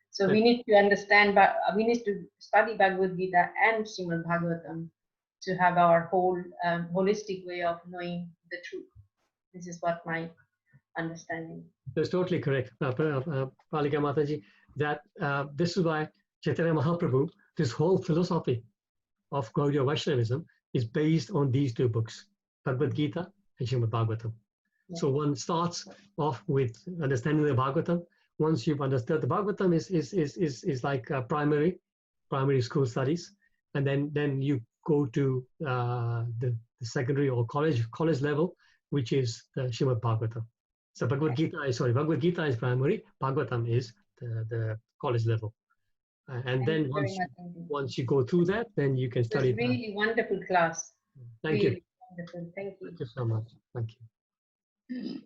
So we need to understand, but we need to study Bhagavad Gita and Srimad Bhagavatam to have our whole holistic way of knowing the truth. This is what my understanding. That's totally correct, Palika Mataji, that this is why Chaitanya Mahaprabhu, this whole philosophy of Gaudiya Vaishnavism is based on these two books, Bhagavad Gita and Srimad Bhagavatam. Yeah. So one starts off with understanding the Bhagavatam. Once you've understood the Bhagavatam is like primary school studies, and then you go to the secondary or college level, which is the Srimad Bhagavatam. So Bhagavad Gita is primary, Bhagavatam is the college level. And then once you go through that, then you can study. It was really wonderful class. Thank really you. Wonderful. Thank you. Thank you so much. Thank you.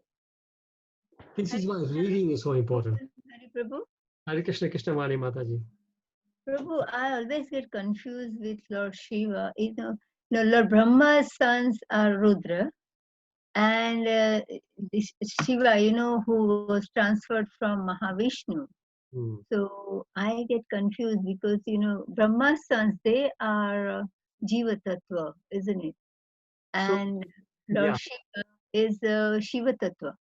This is why reading is so important. Hari Prabhu. Hare Krishna, Krishna Mani Mataji. Prabhu, I always get confused with Lord Shiva. Lord Brahma's sons are Rudra, and this Shiva, who was transferred from Mahavishnu. So I get confused because, Brahma's sons, they are Jiva Tattva, isn't it? And Lord Shiva is Shiva Tattva.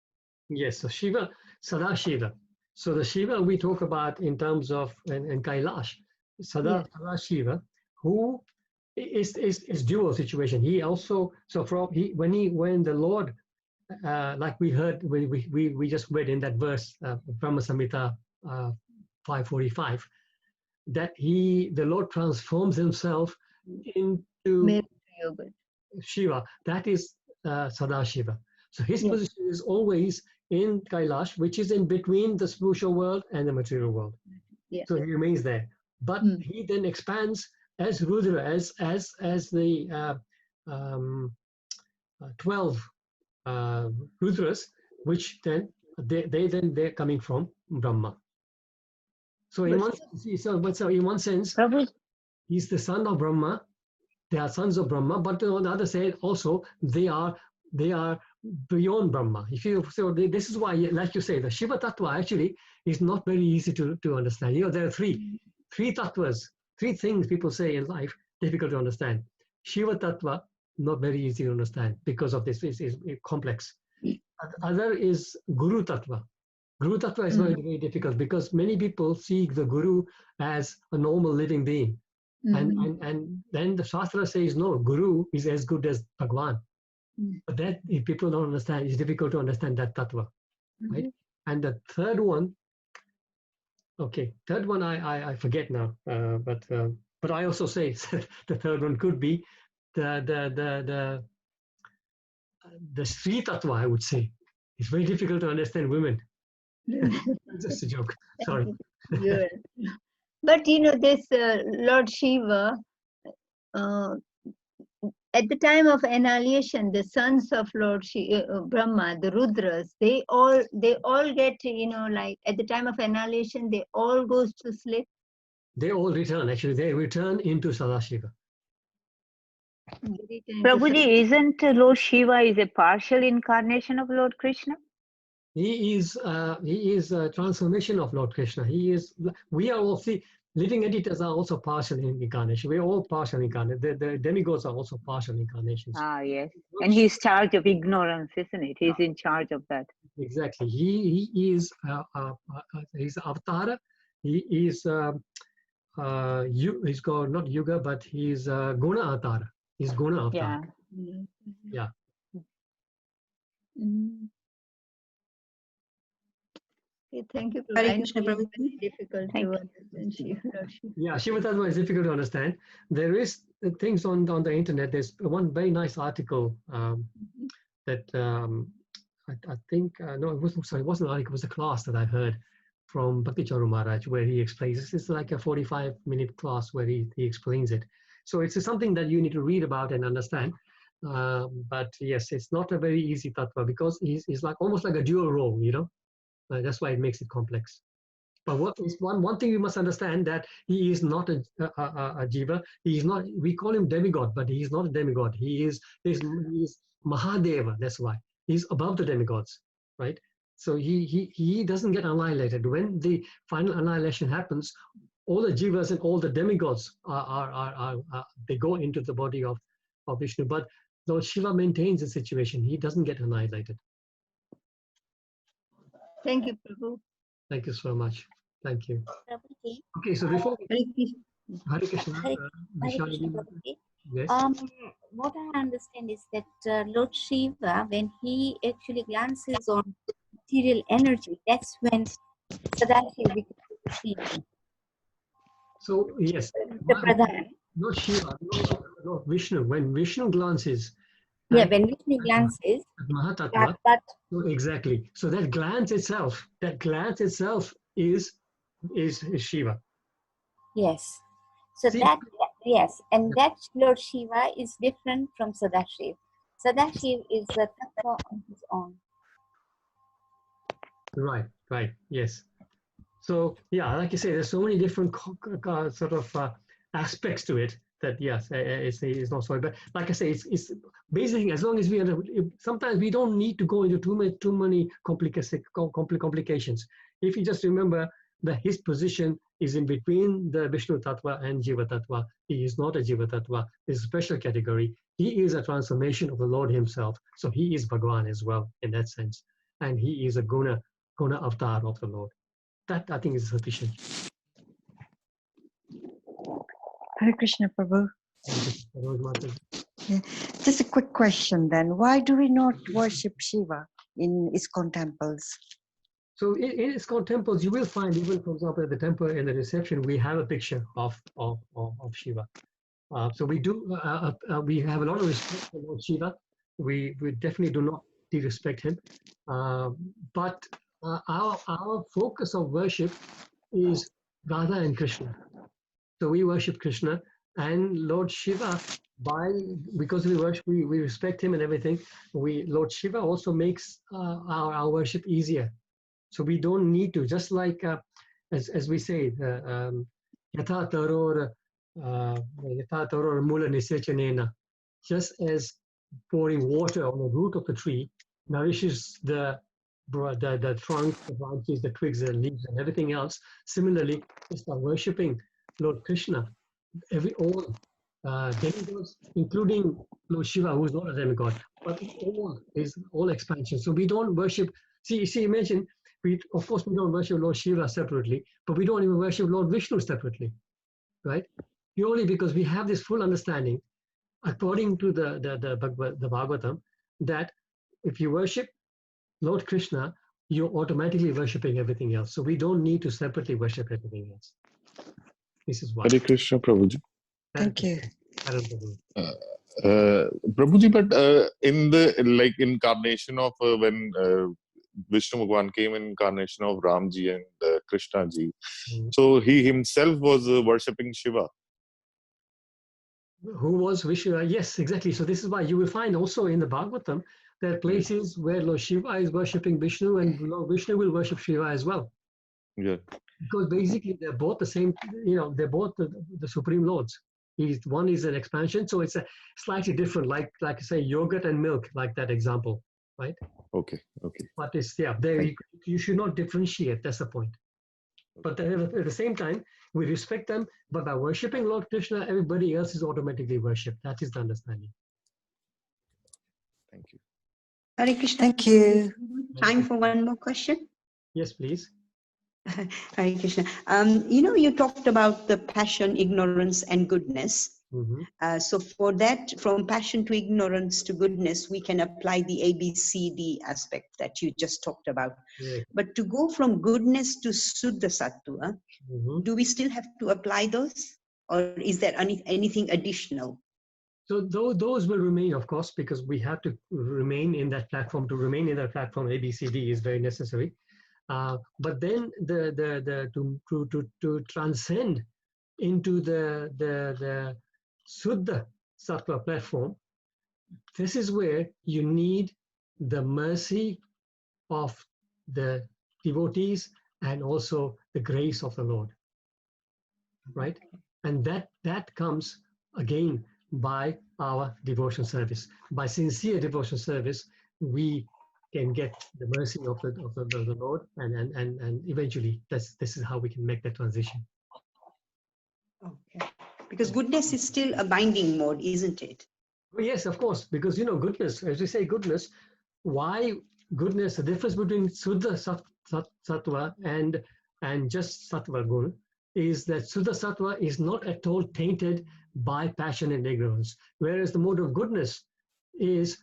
Yes, so Shiva, Sada Shiva. So the Shiva we talk about in terms of in Kailash, Sada Shiva, who is dual situation. He also, so when the Lord, like we heard, we just read in that verse, Brahma Samhita 545, that the Lord transforms himself into Shiva. That is Sada Shiva. So his position is always in Kailash, which is in between the spiritual world and the material world. So he remains there. But he then expands as Rudra, as the 12 Rudras, which then they're coming from Brahma. So in one sense, he's the son of Brahma. They are sons of Brahma, but on the other side also they are beyond Brahma. This is why, like you say, the Shiva Tattva actually is not very easy to understand. There are three tattvas, three things people say in life difficult to understand. Shiva Tattva, not very easy to understand because of this is complex. Other is Guru Tattva. Guru Tattva is very, very difficult because many people see the Guru as a normal living being. And then the Shastra says, no, Guru is as good as Bhagwan. But that, if people don't understand, it's difficult to understand that tattva, right? And the third one, I forget now, but I also say the third one could be the Sri tattva. I would say it's very difficult to understand women. Just a joke. Sorry. But this Lord Shiva, at the time of annihilation, the sons of Lord Brahma, the Rudras, they all get, like at the time of annihilation, they all goes to sleep. They all return, actually, they return into Sadashiva. Prabhuji, isn't Lord Shiva is a partial incarnation of Lord Krishna? He is a transformation of Lord Krishna. We are all, see, living entities are also partial incarnation. We are all partial incarnate. The demigods are also partial incarnations. Ah, yes. And he's charge of ignorance, isn't it? He's in charge of that. Exactly. He is he's avatar. He is he's called not Yuga, but he's Guna avatar. He's Guna avatar. Yeah. Yeah. Okay, thank you. Hare I know Krishna, it's Prabhuji. very difficult to understand Shiva. Yeah, Shiva Tattva is difficult to understand. There is things on the internet. There's one very nice article that I think no, it wasn't an article. It was a class that I heard from Bhakti Charu Maharaj, where he explains. This is like a 45-minute class where he explains it. So it's something that you need to read about and understand. But yes, it's not a very easy tattva because he's like almost like a dual role, that's why it makes it complex. But one thing you must understand, that he is not a jiva. He is not. We call him demigod, but he is not a demigod. He is Mahadeva. That's why he's above the demigods, right? So he doesn't get annihilated. When the final annihilation happens, all the jivas and all the demigods they go into the body of Vishnu. But Lord Shiva maintains the situation. He doesn't get annihilated. Thank you, Prabhu. Thank you so much. Thank you. Prabhuji, Okay, so before Hare Krishna. Hare Krishna, Hare Krishna, Prabhuji. yes. What I understand is that Lord Shiva, when he actually glances on material energy, that's when Sadashiva becomes Shiva. So yes, The Pradhan. not Shiva, not Vishnu. When Vishnu glances, Yeah, when Vishnu glances, at Mahatattva, that so exactly. So that glance itself is Shiva. yes. So See, that yes, and that Lord Shiva is different from Sadashiv. Sadashiv is a tattva on his own. Right, yes. So yeah, like you say, there's so many different sort of aspects to it that yes, it's not so. But like I say, it's basically, as long as we sometimes we don't need to go into too many complications. If you just remember that his position is in between the Vishnu Tattva and Jiva Tattva. He is not a Jiva Tattva. It's a special category. He is a transformation of the Lord himself. So he is Bhagavan as well in that sense. And he is a Guna avatar of the Lord. That I think is sufficient. Hare Krishna, Prabhu. Yeah. Just a quick question then. Why do we not worship Shiva in ISKCON temples? So in ISKCON temples, you will find, even for example, at the temple in the reception, we have a picture of Shiva. So we do, we have a lot of respect for Lord Shiva. We definitely do not disrespect him. But our focus of worship is Radha and Krishna. So we worship Krishna and Lord Shiva. Because we respect him and everything. Lord Shiva also makes our worship easier. So we don't need to, just like as we say, yatha taror mula nisechanena, just as pouring water on the root of the tree nourishes the trunk, the branches, the twigs, the leaves, and everything else. Similarly, we start worshipping Lord Krishna. All demigods, including Lord Shiva, who is not a demigod, but all expansion. So we don't worship. See, imagine. Of course, we don't worship Lord Shiva separately, but we don't even worship Lord Vishnu separately, right? Purely because we have this full understanding, according to the Bhagavatam, that if you worship Lord Krishna, you're automatically worshiping everything else. So we don't need to separately worship everything else. This is why. Hare Krishna, Prabhuji. Thank you. Prabhuji, but in the incarnation of when Vishnu Bhagwan came in incarnation of Ramji and Krishna ji, so he himself was worshipping Shiva. Who was Vishnu? Yes, exactly. So this is why you will find also in the Bhagavatam there are places where Lord Shiva is worshipping Vishnu and Lord Vishnu will worship Shiva as well. Yeah. Because basically they're both the same, they're both the Supreme Lords. One is an expansion, so it's a slightly different, like say yogurt and milk, like that example, right? Okay. Okay. But it's, yeah, there you should not differentiate, that's the point. But at the same time, we respect them, but by worshipping Lord Krishna, everybody else is automatically worshipped. That is the understanding. Thank you. Hare Krishna. Thank you. Time for one more question. Yes, please. Hare Krishna. You talked about the passion, ignorance, and goodness. So for that, from passion to ignorance to goodness, we can apply the ABCD aspect that you just talked about. Yeah. But to go from goodness to Suddha Sattva, do we still have to apply those? Or is there anything additional? So those will remain, of course, because we have to remain in that platform. To remain in that platform, ABCD is very necessary. But then to transcend into the Suddha Sattva platform, this is where you need the mercy of the devotees and also the grace of the Lord, right? And that comes again by our devotion service. By sincere devotion service, we can get the mercy of the Lord, and eventually this is how we can make that transition. Okay. Because goodness is still a binding mode, isn't it? Well, yes, of course, because goodness, as we say goodness, why goodness, the difference between Suddha Sattva and just Sattva Gun is that Suddha Sattva is not at all tainted by passion and ignorance, whereas the mode of goodness is,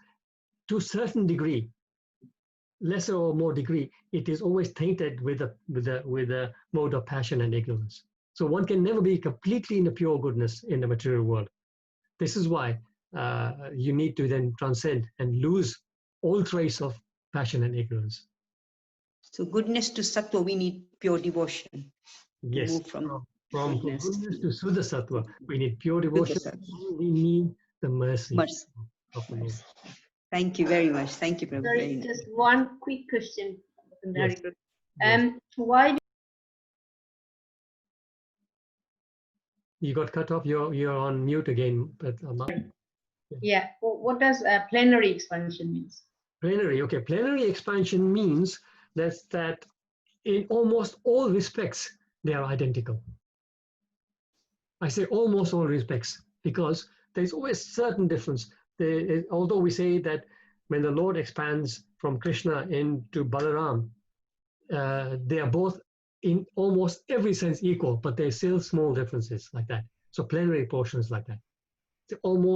to a certain degree, lesser or more degree, it is always tainted with a mode of passion and ignorance. So one can never be completely in the pure goodness in the material world. This is why you need to then transcend and lose all trace of passion and ignorance. So goodness to Sattva, we need pure devotion. Yes, Move from goodness to Suddha Sattva, we need pure devotion. We need the mercy of the Lord. Thank you very much. Thank you, Prabhu. Sorry, just one quick question. Yes. Why? You got cut off. You're on mute again. But yeah. What does plenary expansion means? Plenary. Okay. Plenary expansion means that in almost all respects they are identical. I say almost all respects because there's always certain difference. Although we say that when the Lord expands from Krishna into Balaram, they are both in almost every sense equal, but there's still small differences like that. So plenary portions like that. Almost